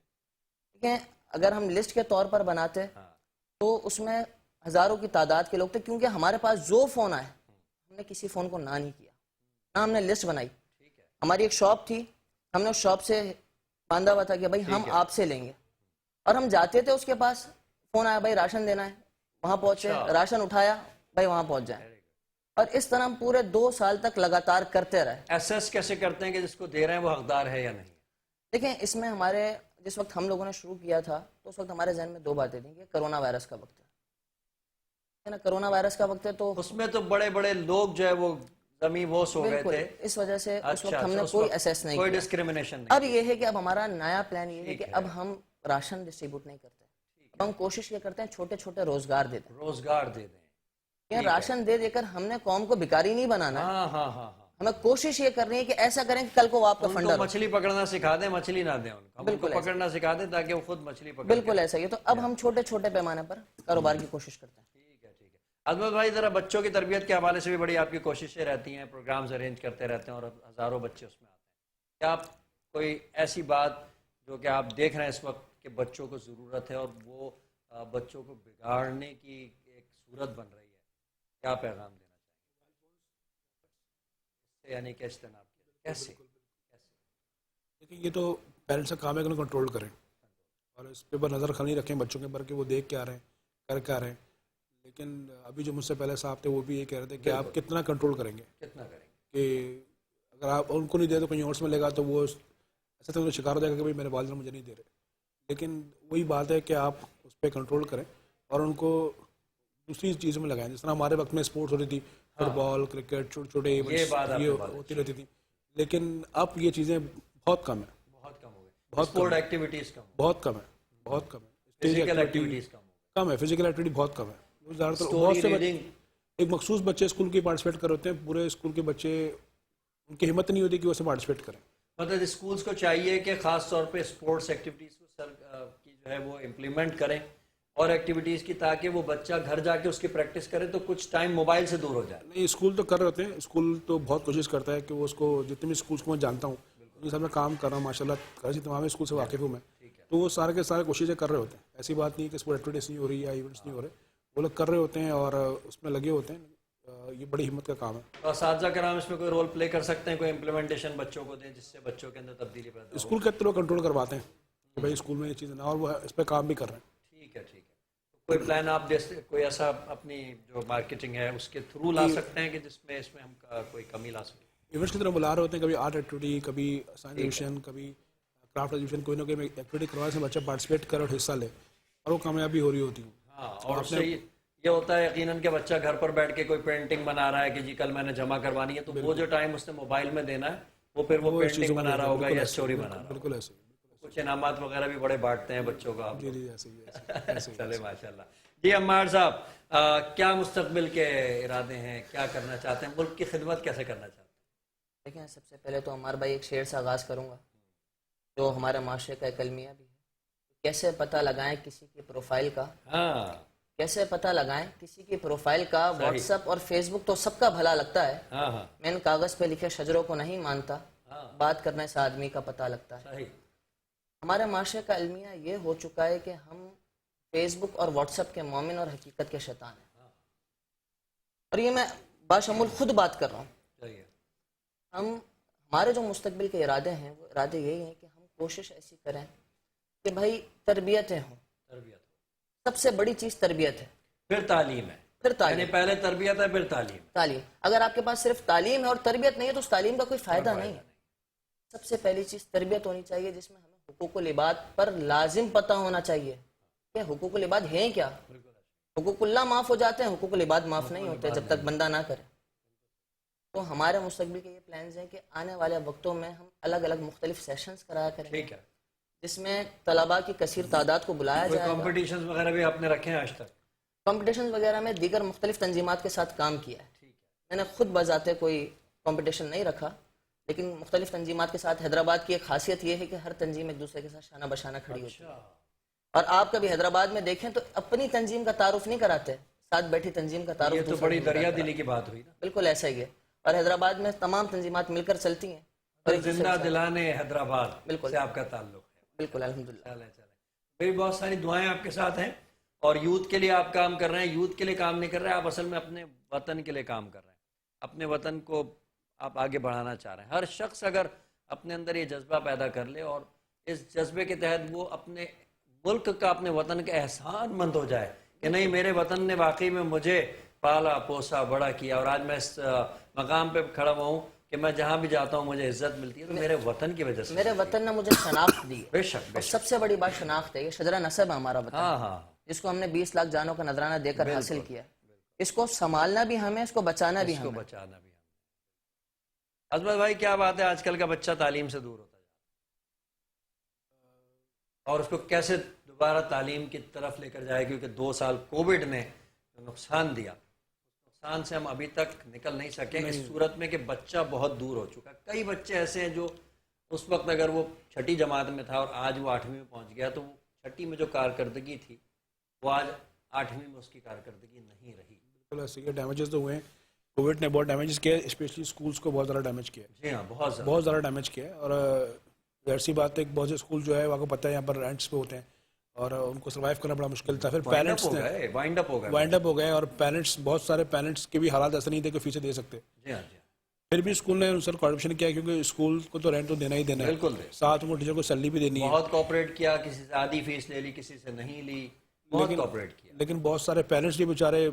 دیکھیں اگر ہم لسٹ کے طور پر بناتے تو اس میں ہزاروں کی تعداد کے لوگ تھے, کیونکہ ہمارے پاس جو فون آئے ہم نے کسی فون کو نہ نہیں کیا, نہ ہم نے لسٹ بنائی. ہماری ایک شاپ تھی, ہم نے اس شاپ سے باندھا ہوا تھا کہ بھائی ہم آپ سے لیں گے, اور ہم جاتے تھے اس کے پاس, فون آیا بھائی راشن دینا ہے, وہاں پہنچے, راشن اٹھایا, بھائی وہاں پہنچ جائیں. اور اس طرح ہم پورے 2 سال تک لگاتار کرتے رہے. ایسیس کیسے کرتے ہیں کہ جس کو دے رہے ہیں وہ حقدار ہے یا نہیں؟ دیکھیں اس میں ہمارے جس وقت ہم لوگوں نے شروع کیا تھا تو اس وقت ہمارے ذہن میں 2 باتیں تھیں کہ کرونا وائرس کا وقت ہے نا, کرونا وائرس کا وقت ہے تو اس میں تو بڑے بڑے لوگ جو ہے وہ زمین بوس ہو گئے تھے, اس وجہ سے اس وقت ہم نے اس کوئی وقت اسیس نہیں کوئی کیا. ڈسکریمنیشن نہیں. اب یہ ہے کہ اب ہمارا نیا پلان یہ ہے کہ اب ہم راشن ڈسٹریبیوٹ نہیں کرتے, اب ہم کوشش یہ کرتے ہیں چھوٹے چھوٹے روزگار دے دیں. روزگار دے دیں. یا راشن دے دے کر ہم نے قوم کو بھکاری نہیں بنانا ہے, ہاں ہاں ہاں, ہمیں کوشش یہ کرنی ہے کہ ایسا کریں کہ کل کو وہ آپ کا فنڈر ہو. مچھلی پکڑنا سکھا دیں, مچھلی نہ دیں ان کو, ہم ان کو پکڑنا سکھا دیں تاکہ وہ خود مچھلی پکڑیں. بالکل ایسا ہی ہے. تو اب ہم چھوٹے چھوٹے پیمانے پر کاروبار کی کوشش کرتے ہیں. ٹھیک ہے ٹھیک ہے. عظمت بھائی ذرا بچوں کی تربیت کے حوالے سے بھی بڑی آپ کی کوششیں رہتی ہیں, پروگرامز ارینج کرتے رہتے ہیں اور ہزاروں بچے اس میں آتے ہیں. کیا آپ کوئی ایسی بات جو کہ آپ دیکھ رہے ہیں اس وقت کہ بچوں کو ضرورت ہے اور وہ بچوں کو بگاڑنے کی ایک صورت بن رہی ہے, کیا پیغام دینا چاہیے؟ یعنی کہ اجتناب کیسے؟ دیکھیں یہ تو پیرنٹس کا کام ہے کہ انہیں کنٹرول کریں اور اس پہ نظر خانی رکھیں بچوں کے اوپر کہ وہ دیکھ کے آ رہے ہیں, کر کے آ رہے ہیں. لیکن ابھی جو مجھ سے پہلے صاحب تھے وہ بھی یہ کہہ رہے تھے کہ آپ کتنا کنٹرول کریں گے, کتنا کریں گے کہ اگر آپ ان کو نہیں دے تو کہیں اور سے ملے گا تو وہ ایسا تو شکار ہو جائے گا کہ بھائی میرے والدین مجھے نہیں دے رہے. لیکن وہی بات ہے کہ آپ اس پہ کنٹرول کریں اور ان کو دوسری چیزوں میں لگائیں. جس طرح ہمارے وقت میں اسپورٹس ہوتی تھی, فٹ بال, کرکٹ, چھوٹے چھوٹے ایونٹس یہ ہوتی رہتی تھی, لیکن اب یہ چیزیں بہت کم ہیں, بہت کم ہو گئے. بہت اسپورٹ ایکٹیویٹیز کم, بہت کم ہے, بہت کم ہے. فزیکل ایکٹیویٹیز کم ہے, فزیکل ایکٹیویٹی بہت کم ہے. زیادہ تر بہت سے ایک مخصوص بچے اسکول کی پارٹیسپیٹ کر ہوتے ہیں, پورے اسکول کے بچے ان کی ہمت نہیں ہوتی کہ وہ اسے پارٹیسپیٹ کریں. مطلب اسکولس کو چاہیے کہ خاص طور پہ اسپورٹس ایکٹیویٹیز کو سر کی جو ہے وہ امپلیمنٹ کریں اور ایکٹیویٹیز کی, تاکہ وہ بچہ گھر جا کے اس کی پریکٹس کرے تو کچھ ٹائم موبائل سے دور ہو جائے. نہیں, اسکول تو کر رہے ہوتے ہیں, اسکول تو بہت کوشش کرتا ہے کہ وہ اس کو, جتنے بھی اسکولس کو میں جانتا ہوں جن سب میں کام کر رہا ہوں ماشاء اللہ, کراچی تمام اسکول سے واقف ہوں میں, تو وہ سارے کے سارے کوششیں کر رہے ہوتے ہیں. ایسی بات نہیں کہ اسپورٹ ایکٹیویٹیز نہیں ہو رہی یا ایونٹس نہیں ہو رہے, وہ لوگ کر رہے ہوتے ہیں اور اس میں لگے ہوتے ہیں. یہ بڑی ہمت کا کام ہے. اور اساتذہ کرام اس میں کوئی رول پلے کر سکتے ہیں, کوئی امپلیمنٹیشن بچوں کو دیں جس سے بچوں کے اندر تبدیلی پیدا ہو. اسکول کے لوگ کنٹرول کرواتے ہیں کہ بھائی اسکول میں یہ چیزیں نہ, اور وہ اس پہ کام بھی کر رہے ہیں. ٹھیک ہے ٹھیک ہے. کوئی پلان آپ کوئی ایسا اپنی جو مارکیٹنگ ہے اس کے تھرو لا سکتے ہیں کہ جس میں اس میں ہم کوئی کمی لا سکیں؟ ایونٹس کی طرح بلا رہے ہوتے ہیں, کبھی آرٹ ایکٹیویٹی, کبھی سائنس ایگزیبیشن, کبھی کرافٹ ایگزیبیشن, کوئی نہ کوئی ایکٹیویٹی کروانے سے بچہ پارٹیسپیٹ کرے اور حصہ لے, اور وہ کامیابی ہو رہی ہوتی ہے. ہاں, اور اس سے یہ ہوتا ہے یقیناً کہ بچہ گھر پر بیٹھ کے کوئی پینٹنگ بنا رہا ہے کہ جی کل میں نے جمع کروانی ہے, تو وہ جو ٹائم اس نے موبائل میں دینا ہے وہ پھر وہ پینٹنگ بنا رہا ہوگا یا اسٹوری بنا رہا ہوگا. بالکل ایسے. کچھ انعامات وغیرہ بھی بڑے بانٹتے ہیں بچوں کو آپ؟ جی جی ایسے ہی ایسے ہی چلے ماشاء اللہ. جی عمار صاحب، کیا مستقبل کے ارادے ہیں، کیا کرنا چاہتے ہیں، ملک کی خدمت کیسے کرنا چاہتے ہیں؟ دیکھیں سب سے پہلے تو عمار بھائی ایک شعر سے آغاز کروں گا جو ہمارے معاشرے کا ایک المیہ بھی ہے. کیسے پتہ لگائیں کسی کی پروفائل کا، ہاں کیسے پتہ لگائیں کسی کی پروفائل کا. واٹس ایپ اور فیس بک تو سب کا بھلا لگتا ہے، ہاں ہاں میں ان کاغذ پہ لکھے شجروں کو نہیں مانتا، بات کرنے سے آدمی کا پتہ لگتا ہے. صحیح. ہمارے معاشرے کا المیہ یہ ہو چکا ہے کہ ہم فیس بک اور واٹس ایپ کے مومن اور حقیقت کے شیطان ہیں. اور یہ میں باشمول خود بات کر رہا ہوں. صحیح ہے. ہمارے جو مستقبل کے ارادے ہیں وہ ارادے یہی ہیں کہ ہم کوشش ایسی کریں کہ بھائی تربیتیں ہوں. تربیت، سب سے بڑی چیز تربیت ہے، پھر تعلیم ہے. پھر یعنی تعلیم. پہلے تربیت ہے پھر تعلیم. تعلیم اگر آپ کے پاس صرف تعلیم ہے اور تربیت نہیں ہے تو اس تعلیم کا کوئی فائدہ نہیں ہے. سب سے پہلی چیز تربیت ہونی چاہیے جس میں ہمیں حقوق العباد پر لازم پتہ ہونا چاہیے کہ حقوق العباد ہیں کیا. حقوق اللہ معاف ہو جاتے ہیں، حقوق العباد معاف نہیں ہوتے جب تک بندہ نہ کرے. تو ہمارے مستقبل کے یہ پلانز ہیں کہ آنے والے وقتوں میں ہم الگ الگ مختلف سیشنز کرایا کریں گے ٹھیک ہے. جس میں طلباء کی کثیر تعداد کو بلایا کوئی جائے گا. کمپٹیشنز وغیرہ بھی آپ نے رکھے ہیں آج تک؟ کمپٹیشن وغیرہ میں دیگر مختلف تنظیمات کے ساتھ کام کیا ہے. میں نے خود بذاتِ کوئی کمپٹیشن نہیں رکھا، لیکن مختلف تنظیمات کے ساتھ حیدرآباد کی ایک خاصیت یہ ہے کہ ہر تنظیم ایک دوسرے کے ساتھ شانہ بشانہ کھڑی ہوتی ہے. اور آپ کبھی حیدرآباد میں دیکھیں تو اپنی تنظیم کا تعارف نہیں کراتے، ساتھ بیٹھی تنظیم کا تعارف. یہ تو بڑی دریا دلی کی بات ہوئی نا. بالکل ایسا ہی ہے. اور حیدرآباد میں تمام تنظیمات مل کر چلتی ہیں اور ایک دوسرے کے زندہ ساتھ. دلانے حیدرآباد بالکل. سے آپ کا تعلق ہے. بالکل الحمدللہ. چلیں چلیں. میری بہت ساری دعائیں آپ کے ساتھ ہیں، اور یوتھ کے لیے آپ کام کر رہے ہیں. یوتھ کے لیے کام نہیں کر رہے آپ، اصل میں اپنے وطن کے لیے کام کر رہے ہیں. اپنے وطن کو آپ آگے بڑھانا چاہ رہے ہیں. ہر شخص اگر اپنے اندر یہ جذبہ پیدا کر لے اور اس جذبے کے تحت وہ اپنے ملک کا، اپنے وطن کا احسان مند ہو جائے کہ نہیں میرے وطن نے واقعی میں مجھے پالا پوسا بڑا کیا، اور آج میں اس مقام پہ کھڑا ہوا ہوں کہ میں جہاں بھی جاتا ہوں مجھے عزت ملتی ہے، تو میرے وطن کی وجہ سے. میرے وطن نے مجھے شناخت دی. بے شک بے اور شک. سب سے بڑی بات شناخت ہے. یہ شجرہ نسب ہے ہمارا وطن، ہاں ہاں جس کو ہم نے 20 لاکھ جانوں کا نذرانہ دے کر حاصل کیا. اس کو سنبھالنا بھی ہمیں، اس کو بچانا بھی اس کو ہمیں. بچانا بھی. عظمت بھائی کیا بات ہے، آج کل کا بچہ تعلیم سے دور ہوتا جا رہا ہے، اور اس کو کیسے دوبارہ تعلیم کی طرف لے کر جائے، کیونکہ 2 سال کووڈ نے جو نقصان دیا، اس نقصان سے ہم ابھی تک نکل نہیں سکے. اس صورت میں کہ بچہ بہت دور ہو چکا. کئی بچے ایسے ہیں جو اس وقت اگر وہ 6ٹھی جماعت میں تھا اور آج وہ 8ویں میں پہنچ گیا، تو وہ 6ٹھی میں جو کارکردگی تھی وہ آج 8ویں میں اس کی کارکردگی نہیں رہی. بالکل ایسے ہی ڈیمیجز تو ہوئے ہیں. کووڈ نے بہت ڈیمیجز کیا ہے، اسپیشلی اسکولس کو بہت زیادہ ڈیمیج کیا ہے. جی ہاں بہت زیادہ بہت زیادہ ڈیمیج کیا ہے. اور ظاہر سی بات ہے کہ بہت سے اسکول جو ہے آپ کو پتہ ہے یہاں پر رینٹس پہ ہوتے ہیں اور ان کو سروائیو کرنا بڑا مشکل تھا. پھر پیرنٹس نے وائنڈ اپ ہو گئے اور پیرنٹس، بہت سارے پیرنٹس کے بھی حالات ایسے نہیں تھے کہ فیسیں دے سکتے. جی ہاں جی ہاں پھر بھی اسکول نے ان سے کوآپریشن کیا، کیونکہ اسکول کو تو رینٹ تو دینا ہی دینا ہے، بالکل. ساتھ ان کو ٹیچر کو سیلری بھی دینی ہے. بہت کوآپریٹ کیا، کسی سے آدھی فیس لے لی، کسی سے نہیں لی، بہت کوآپریٹ کیا. لیکن بہت سارے پیرنٹس بھی بیچارے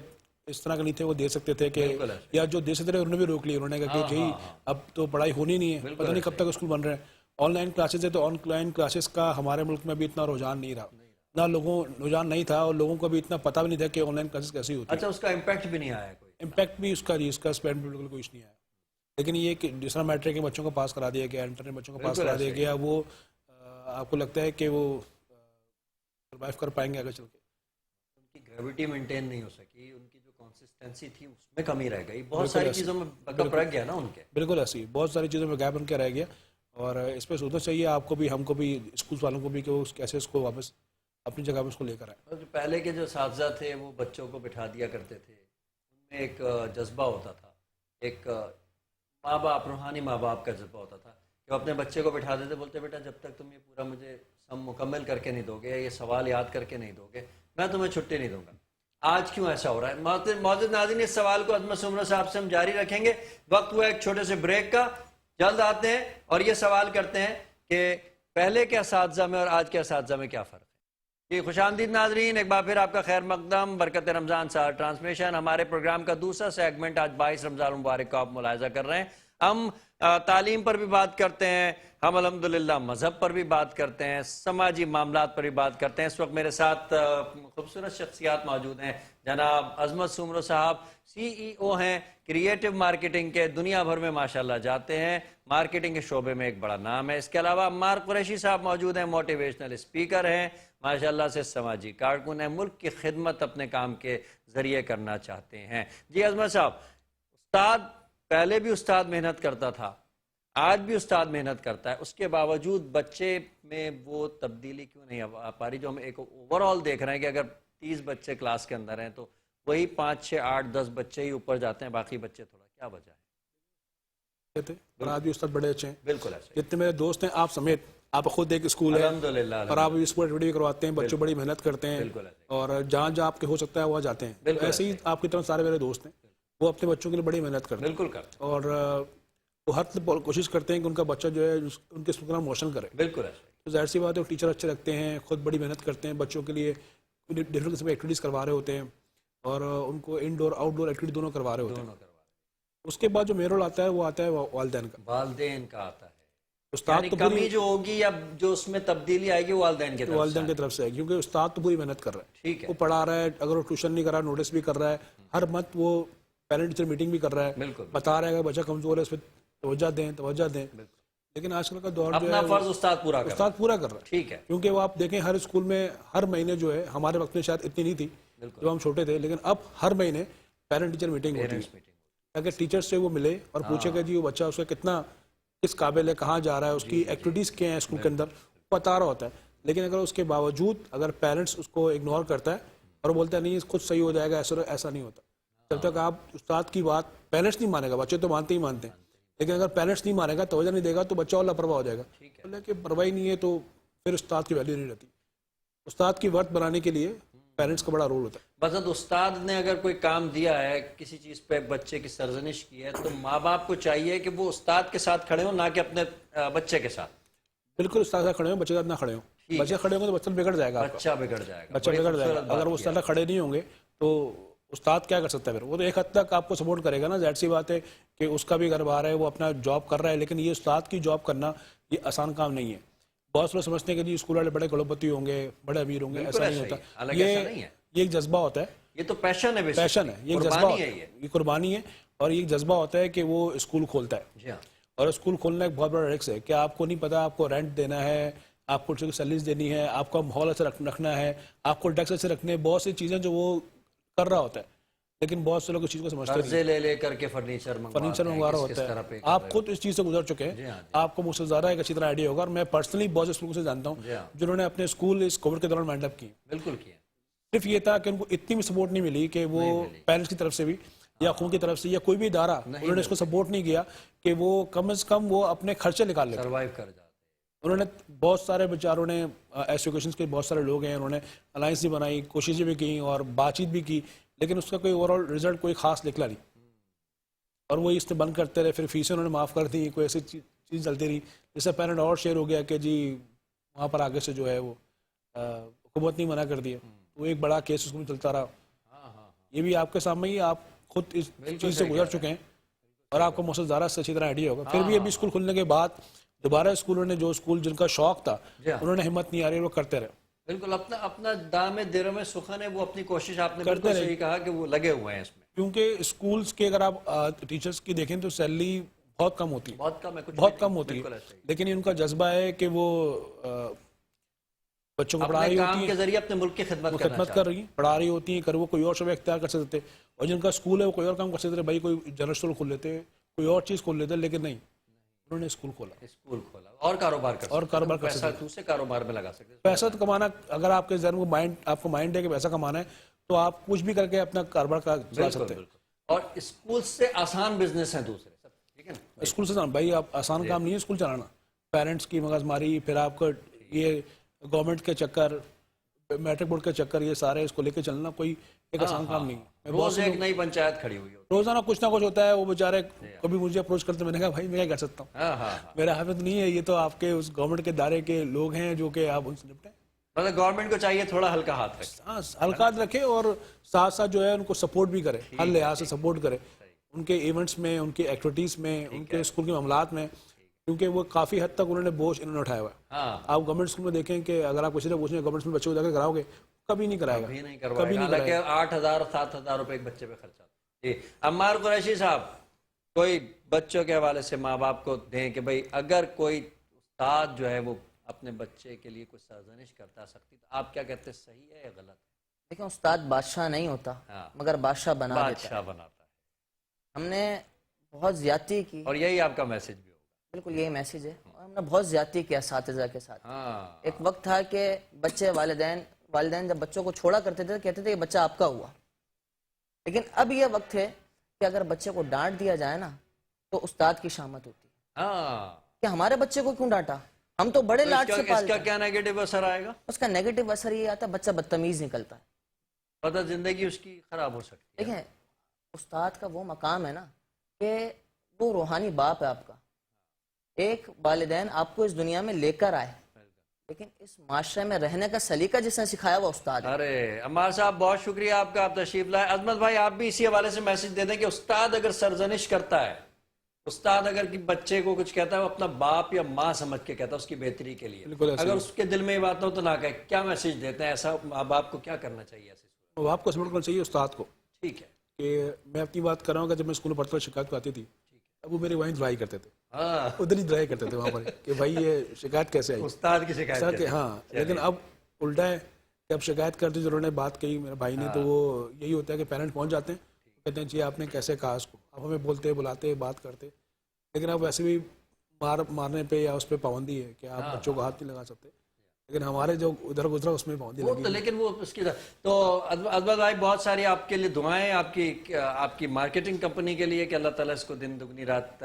اس طرح کا نہیں تھے، وہ دے سکتے تھے کہ یا جو دے سکتے تھے انہوں نے بھی روک لی. انہوں نے کہا کہ اب تو پڑھائی ہونی نہیں ہے، پتہ نہیں کب تک اسکول بن رہے ہیں. آن لائن کلاسز ہے تو آن لائن کلاسز کا ہمارے ملک میں بھی اتنا رجحان نہیں رہا، رجحان نہیں تھا، اور لوگوں کو بھی اتنا پتہ بھی نہیں تھا کہ آن لائن کلاسز کیسی ہوتی ہیں. اچھا اس کا امپیکٹ بھی نہیں آیا کوئی؟ امپیکٹ بھی اس کا اسپینڈ بھی بالکل کچھ نہیں آیا. لیکن یہ کہ جس طرح میٹرک کے بچوں کو پاس کرا دیا گیا، انٹر نے بچوں کو پاس کرا دیا گیا، وہ آپ کو لگتا ہے کہ وہ سروائیو کر پائیں گے آگے چل کے؟ ان کی گریوٹی مینٹین نہیں ہو سکی، ان کی جو کنسسٹنسی تھی اس میں کمی رہ گئی. بہت ساری چیزوں میں گپ رہ گیا نا ان کے. بالکل ایسی ہی بہت ساری چیزوں میں گیپ بن کے رہ گیا. اور اس پہ سوچنا چاہیے آپ کو بھی، ہم کو بھی، اسکول والوں کو بھی، کہ وہ کیسے اس کو واپس اپنی جگہ پہ اس کو لے کر آئیں. پہلے کے جو اساتذہ تھے وہ بچوں کو بٹھا دیا کرتے تھے، ان میں ایک جذبہ ہوتا تھا، ایک ماں باپ، روحانی ماں باپ کا جذبہ ہوتا تھا کہ وہ اپنے بچے کو بٹھا دیتے، بولتے بیٹا جب تک تم یہ پورا مجھے سم مکمل کر کے نہیں دو گے، یہ سوال یاد کر کے نہیں دو گے، میں تمہیں چھٹی نہیں دوں گا. آج کیوں ایسا ہو رہا ہے؟ معزز ناظرین، اس سوال کو عظمت سمرہ صاحب سے ہم جاری رکھیں گے. وقت ہوا ایک چھوٹے سے بریک کا، جلد آتے ہیں اور یہ سوال کرتے ہیں کہ پہلے کے اساتذہ میں اور آج کے اساتذہ میں کیا فرق ہے. جی خوش آمدید ناظرین، ایک بار پھر آپ کا خیر مقدم، برکت رمضان سال ٹرانسمیشن۔ ہمارے پروگرام کا دوسرا سیگمنٹ آج 22 رمضان المبارک کا آپ ملاحظہ کر رہے ہیں۔ ہم تعلیم پر بھی بات کرتے ہیں، ہم الحمدللہ مذہب پر بھی بات کرتے ہیں، سماجی معاملات پر بھی بات کرتے ہیں۔ اس وقت میرے ساتھ خوبصورت شخصیات موجود ہیں۔ جناب عظمت سومرو صاحب CEO ہیں کریٹو مارکیٹنگ کے، دنیا بھر میں ماشاءاللہ جاتے ہیں، مارکیٹنگ کے شعبے میں ایک بڑا نام ہے۔ اس کے علاوہ عمار قریشی صاحب موجود ہیں، موٹیویشنل اسپیکر ہیں، ماشاءاللہ سے سماجی کارکن ہیں، ملک کی خدمت اپنے کام کے ذریعے کرنا چاہتے ہیں۔ جی عظمت صاحب، استاد پہلے بھی استاد محنت کرتا تھا، آج بھی استاد محنت کرتا ہے، اس کے باوجود بچے میں وہ تبدیلی کیوں نہیں آ پا رہی جو ہم ایک اوور آل دیکھ رہے ہیں کہ اگر 30 بچے کلاس کے اندر ہیں تو وہی 5 6 8 10 بچے ہی اوپر جاتے ہیں، باقی بچے تھوڑا کیا وجہ ہے؟ اور آج بھی استاد بڑے اچھے ہیں، بالکل ایسے جتنے میرے دوست ہیں آپ سمیت، آپ خود ایک اسکول ہے الحمدللہ اور آپ اسکول ایکٹیویٹی کرواتے ہیں، بچے بڑی محنت کرتے ہیں بالکل ایسے اور جہاں جہاں آپ کے ہو سکتا ہے وہاں جاتے ہیں۔ بالکل ایسے ہی آپ کی طرف سارے میرے دوست ہیں، وہ اپنے بچوں کے لیے بڑی محنت کرتے ہیں بالکل کرتے اور وہ ہر کوشش کرتے ہیں کہ ان کا بچہ جو ہے ان کے اسکول کا نام روشن کرے۔ بالکل ایسے تو ظاہر سی بات ہے وہ ٹیچر اچھے رکھتے ہیں، خود بڑی محنت کرتے ہیں، بچوں کے لیے ڈفرینٹ قسم کی ایکٹیویٹیز کروا رہے ہوتے ہیں اور ان کو انڈور آؤٹ ڈور ایکٹیویٹی دونوں کروا رہے ہوتے ہیں۔ اس کے بعد جو میرا رول آتا ہے وہ آتا ہے والدین کا۔ والدین کا آتا ہے، استاد یعنی تو کمی جو ہوگی یا جو اس میں تبدیلی آئے گی وہ والدین کے طرف سے والدین کی طرف سے ہے، کیونکہ استاد تو پوری محنت کر رہا ہے، ٹھیک ہے، وہ پڑھا رہا ہے، اگر وہ ٹیوشن نہیں کر رہا ہے نوٹس بھی کر رہا ہے، ہر منتھ وہ پیرنٹ ٹیچر میٹنگ بھی کر رہا ہے، بالکل بتا رہا ہے کہ بچہ کمزور ہے اس پہ توجہ دیں۔ لیکن آج کل کا دور جو اپنا ہے فرض استاد پورا کر رہا استاد پورا کر رہا ہے، ٹھیک ہے، کیونکہ وہ آپ دیکھیں ہر اسکول میں ہر مہینے جو ہے، ہمارے وقت میں شاید اتنی نہیں تھی جب ہم چھوٹے تھے، لیکن اب ہر مہینے پیرنٹ ٹیچر میٹنگ ہوتی ہے تاکہ ٹیچر سے وہ ملے اور پوچھے کہ جی وہ بچہ اس کا کتنا کس قابل ہے، کہاں جا رہا ہے، اس کی ایکٹیویٹیز کیا ہیں اسکول کے اندر، بتا رہا ہوتا ہے۔ لیکن اگر اس کے باوجود اگر پیرنٹس اس کو اگنور کرتا ہے اور وہ بولتا ہے نہیں خود صحیح ہو جائے گا، ایسا نہیں ہوتا۔ جب تک آپ استاد کی بات پیرنٹس نہیں مانے گا، بچے تو مانتے ہی مانتے ہیں، لیکن اگر پیرنٹس نہیں مانے گا، توجہ نہیں دے گا تو بچہ اور لاپرواہ ہو جائے گا۔ کہ پرواہی نہیں ہے تو پھر استاد کی ویلیو نہیں رہتی۔ استاد کی ورت بنانے کے لیے پیرنٹس کا بڑا رول ہوتا ہے۔ بس استاد نے اگر کوئی کام دیا ہے، کسی چیز پہ بچے کی سرزنش کی ہے، تو ماں باپ کو چاہیے کہ وہ استاد کے ساتھ کھڑے ہوں، نہ کہ اپنے بچے کے ساتھ۔ بالکل استاد سے کھڑے ہوں، بچے کے ساتھ نہ کھڑے ہوں۔ بچے کھڑے ہوں گے تو بچہ بگڑ جائے گا، بچہ بگڑ جائے گا، بچہ بگڑ جائے گا۔ اگر وہ استاد کھڑے نہیں ہوں گے تو استاد کیا کر سکتا ہے؟ پھر وہ تو ایک حد تک آپ کو سپورٹ کرے گا نا، ظاہر سی بات ہے کہ اس کا بھی گھر بار ہے، وہ اپنا جاب کر رہا ہے، لیکن یہ استاد کی جاب کرنا یہ آسان کام نہیں ہے۔ بہت لوگ سمجھتے ہیں کہ جی اسکول والے بڑے کروڑپتی ہوں گے، بڑے امیر ہوں گے، ایسا نہیں ہوتا۔ یہ ایک جذبہ ہوتا ہے، یہ تو پیشن ہے، پیشن ہے، یہ جذبہ ہوتا ہے، یہ قربانی ہے، اور یہ جذبہ ہوتا ہے کہ وہ اسکول کھولتا ہے۔ اور اسکول کھولنا ایک بہت بڑا رسک ہے کہ آپ کو نہیں پتا آپ کو رینٹ دینا ہے، آپ کو سیلریز دینی ہے، آپ کا ماحول ایسے رکھنا ہے، آپ کو ڈیسک ایسے رکھنے، بہت سی چیزیں جو وہ کر رہا ہوتا ہے، لیکن بہت سے لوگ اس چیز کو سمجھتے قرضے لے کر کے فرنیچر منگوا رہا ہوتا ہے۔ آپ خود اس چیز سے گزر چکے ہیں، آپ کو مجھ سے زیادہ ایک اچھی طرح آئیڈیا ہوگا، اور میں پرسنلی بہت سے اسکول سے جانتا ہوں جنہوں نے اپنے اسکول اس کووڈ کے دوران مائنڈ اپ کیے۔ بالکل کیا، صرف یہ تھا کہ ان کو اتنی بھی سپورٹ نہیں ملی کہ وہ پیرنٹس کی طرف سے بھی یا خون کی طرف سے یا کوئی بھی ادارہ انہوں نے اس کو سپورٹ نہیں کیا کہ وہ کم از کم وہ اپنے خرچے نکال لیں، سروائیو کر جاتے۔ انہوں نے بہت سارے بیچاروں نے ایسوسیشن کے بہت سارے لوگ ہیں، انہوں نے الائنس بھی بنائی، کوششیں بھی کی اور بات چیت بھی کی، لیکن اس کا کوئی اوور آل رزلٹ کوئی خاص نکلا نہیں، اور وہ اس سے بند کرتے رہے۔ پھر فیسیں انہوں نے معاف کر دی، کوئی ایسی چیز چلتی رہی جس سے پیرنٹ اور شیئر ہو گیا کہ جی وہاں پر آگے سے جو ہے وہ حکومت نہیں منع کر دیا، وہ ایک بڑا کیس اس میں چلتا رہا۔ یہ بھی آپ کے سامنے ہی، آپ خود اس چیز سے گزر چکے ہیں اور آپ کو موسم زارہ سے اچھی طرح آئیڈیا ہوگا۔ پھر بھی ابھی اسکول کھلنے کے بعد دوبارہ اسکولوں نے جو اسکول جن کا شوق تھا انہوں نے ہمت نہیں آ رہی، وہ کرتے رہے۔ بالکل اپنا دام دیر میں سخن ہے، وہ اپنی کوشش، آپ نے بالکل صحیح کہا کہ وہ لگے ہوئے ہیں اس میں، کیونکہ اسکولس کے اگر آپ ٹیچرز کی دیکھیں تو سیلری بہت کم ہوتی ہے، بہت کم ہے، بہت کم ہوتی ہے، لیکن ان کا جذبہ ہے کہ وہ بچوں کو پڑھا رہی ہوتی ہیں، کے ذریعے اپنے ملک کی خدمت کر رہی ہیں، پڑھا رہی ہوتی ہیں، اگر وہ کوئی اور شعبہ اختیار کر سکتے، اور جن کا اسکول ہے وہ کوئی اور کام کر سکتے، بھائی کوئی جنرل اسٹور کھول لیتے، کوئی اور چیز کھول لیتے، لیکن نہیں، انہوں نے اسکول کھولا اور کاروبار کر سکتے، دوسرے کاروبار میں لگا سکتے۔ پیسہ تو کمانا، اگر آپ کے ذہن کو آپ کو مائنڈ ہے کہ پیسہ کمانا ہے تو آپ کچھ بھی کر کے اپنا کاروبار چلا سکتے ہیں۔ اور اسکول سے آسان بزنس ہیں دوسرے، ٹھیک ہے نا؟ اسکول سے بھائی آپ آسان کام نہیں ہے اسکول چلانا، پیرنٹس کی مغز ماری، پھر آپ کو یہ گورنمنٹ کے چکر، میٹرک بورڈ کے چکر، یہ سارے اس کو لے کے چلنا کوئی ایک آسان کام نہیں ہے۔ روز ایک نئی پنچایت کھڑی ہوئی ہوتی، روزانہ کچھ نہ کچھ ہوتا ہے، وہ بیچارے کبھی مجھے اپروچ کرتے، میں نے کہا بھائی میں کیا کر سکتا ہوں، میرا حافظ نہیں ہے، یہ تو آپ کے اس گورنمنٹ کے دائرے کے لوگ ہیں جو کہ آپ ان سے نپٹیں۔ مطلب گورنمنٹ کو چاہیے تھوڑا ہلکا ہاتھ رکھے. ہاں حلقات رکھے اور ساتھ ساتھ جو ہے ان کو سپورٹ بھی کرے, ہر لحاظ سے سپورٹ کرے ان کے ایونٹس میں, ان کے ایکٹیویٹیز میں, ان کے اسکول کے معاملات میں, کیونکہ وہ کافی حد تک انہوں نے بوجھ انہوں نے اٹھایا ہوا ہے. آپ گورنمنٹ اسکول میں دیکھیں کہ اگر آپ کسی سے پوچھیں گورنمنٹ اسکول بچوں کو جا کے کراؤ گے, کبھی نہیں کرائے گا, کبھی نہیں کرائے گا. 8,000 7,000 روپے ایک بچے پہ خرچ آتا ہے. جی عمار قریشی صاحب, کوئی بچوں کے حوالے سے ماں باپ کو دیں کہ بھئی اگر کوئی استاد جو ہے وہ اپنے بچے کے لیے کوئی سرزنش کرتا سکتی, تو آپ کیا کہتے ہیں, صحیح ہے یا غلط ہے؟ دیکھیں استاد بادشاہ نہیں ہوتا مگر بادشاہ بنا دیتا ہے. بادشاہ بناتا ہے. ہم نے بہت زیادتی کی, اور یہی آپ کا میسج بھی ہوگا. بالکل یہی میسج ہے. اور ہم نے بہت زیادتی کی اساتذہ کے ساتھ. ایک وقت تھا کہ بچے والدین جب بچوں کو چھوڑا کرتے تھے کہتے تھے یہ بچہ آپ کا ہوا. لیکن اب یہ وقت ہے کہ اگر بچے کو ڈانٹ دیا جائے نا تو استاد کی شامت ہوتی ہے کہ ہمارے بچے کو کیوں ڈانٹا, ہم تو بڑے لاڈ سے پالتے ہیں. اس کا کیا نیگیٹو اثر آئے گا؟ اس کا نیگیٹو اثر یہ آتا ہے بچہ بدتمیز نکلتا ہے, پتہ زندگی اس کی خراب ہو سکتی ہے. دیکھیں استاد کا وہ مقام ہے نا کہ وہ روحانی باپ ہے آپ کا. ایک والدین آپ کو اس دنیا میں لے کر آئے, لیکن اس معاشرے میں رہنے کا سلیقہ جس نے سکھایا وہ استاد ہے. ارے عمار صاحب بہت شکریہ آپ کا, آپ تشریف لائے. عظمت بھائی آپ بھی اسی حوالے سے میسج دے دیں کہ استاد اگر سرزنش کرتا ہے, استاد اگر بچے کو کچھ کہتا ہے وہ اپنا باپ یا ماں سمجھ کے کہتا ہے اس کی بہتری کے لیے, اگر اس کے دل میں یہ بات ہو تو نہ کہے. کیا میسج دیتے ہیں, ایسا ماں باپ کو کیا کرنا چاہیے ایسے؟ باپ کو سپورٹ کرنا چاہیے استاد کو. ٹھیک ہے, کہ میں اپنی بات کر رہا ہوں کہ جب میں اسکول میں پڑھتا شکایت کو آتی تھی, اب وہ میری وہیں درائی کرتے تھے, ادھر ہی درائی کرتے تھے وہاں پر کہ بھائی یہ شکایت کیسے آئی, استاد کی شکایت. ہاں لیکن اب الٹا ہے کہ اب شکایت کرتے جو انہوں نے بات کہی میرے بھائی نے, تو وہ یہی ہوتا ہے کہ پیرنٹ پہنچ جاتے ہیں, کہتے ہیں جی آپ نے کیسے کہا اس کو, اب ہمیں بولتے بلاتے بات کرتے, لیکن اب ویسے بھی مارنے پہ یا اس پہ پابندی ہے کہ آپ بچوں کو ہاتھ نہیں لگا سکتے, لیکن ہمارے جو ادھر گزرا اس میں پابندی لگی. لیکن وہ اس کی تو ازبر بھائی بہت ساری آپ کے لیے دعائیں آپ کی مارکیٹنگ کمپنی کے لیے کہ اللہ تعالیٰ اس کو دن دگنی رات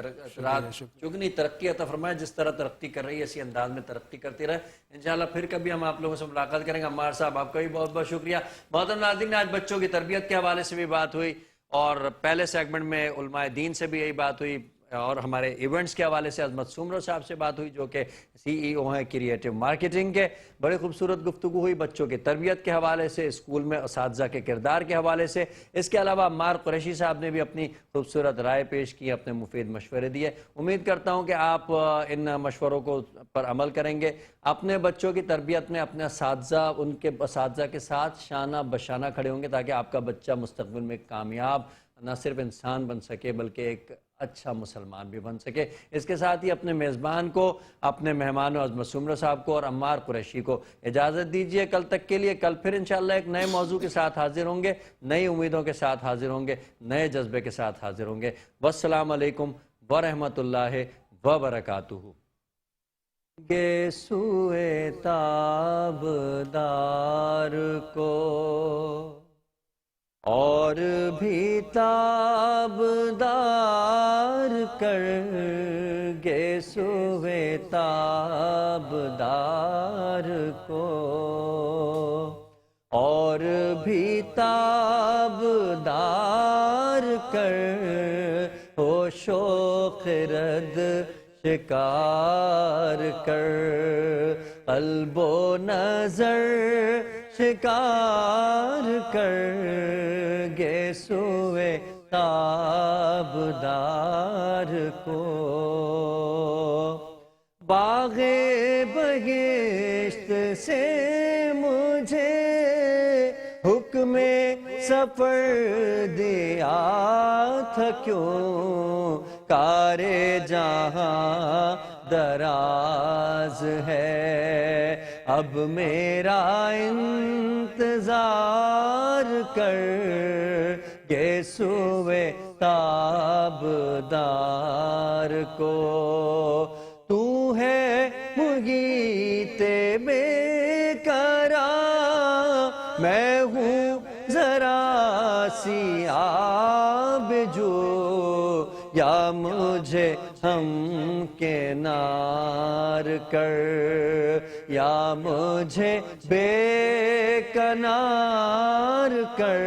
چگنی ترقی عطا فرمائے. جس طرح ترقی کر رہی ہے اسی انداز میں ترقی کرتی رہے انشاءاللہ. پھر کبھی ہم آپ لوگوں سے ملاقات کریں گے. عمار صاحب آپ کا بھی بہت بہت شکریہ. محترم ناظرین, آج بچوں کی تربیت کے حوالے سے بھی بات ہوئی, اور پہلے سیگمنٹ میں علماء دین سے بھی یہی بات ہوئی, اور ہمارے ایونٹس کے حوالے سے عظمت سومرو صاحب سے بات ہوئی جو کہ سی ای او ہیں کریٹو مارکیٹنگ کے. بڑی خوبصورت گفتگو ہوئی بچوں کی تربیت کے حوالے سے, اسکول میں اساتذہ کے کردار کے حوالے سے. اس کے علاوہ عمار قریشی صاحب نے بھی اپنی خوبصورت رائے پیش کی, اپنے مفید مشورے دیے. امید کرتا ہوں کہ آپ ان مشوروں کو پر عمل کریں گے. اپنے بچوں کی تربیت میں اپنے اساتذہ, ان کے اساتذہ کے ساتھ شانہ بشانہ کھڑے ہوں گے تاکہ آپ کا بچہ مستقبل میں کامیاب نہ صرف انسان بن سکے بلکہ ایک اچھا مسلمان بھی بن سکے. اس کے ساتھ ہی اپنے میزبان کو, اپنے مہمانوں عظمت سومرو صاحب کو اور عمار قریشی کو اجازت دیجیے کل تک کے لیے. کل پھر انشاءاللہ ایک نئے موضوع کے ساتھ حاضر ہوں گے, نئی امیدوں کے ساتھ حاضر ہوں گے, نئے جذبے کے ساتھ حاضر ہوں گے. والسلام علیکم ورحمۃ اللہ وبرکاتہ. گے سوئے تابدار کو اور بھی تابدار کر, گے سوئے تابدار کو اور بھی تابدار کر, ہو شوق رد شکار کر, قلب و نظر شکار کر, گے سوئے تابدار کو. باغ بہشت سے مجھے حکم سفر دیا تھا کیوں, کار جہاں دراز ہے, اب میرا انتظار کر, گے سوئے تابدار کو. تو ہے محیط بے قرار, میں ہوں ذرا سی آب جو, یا مجھے ہم کنار کر, یا مجھے بے کنار کر.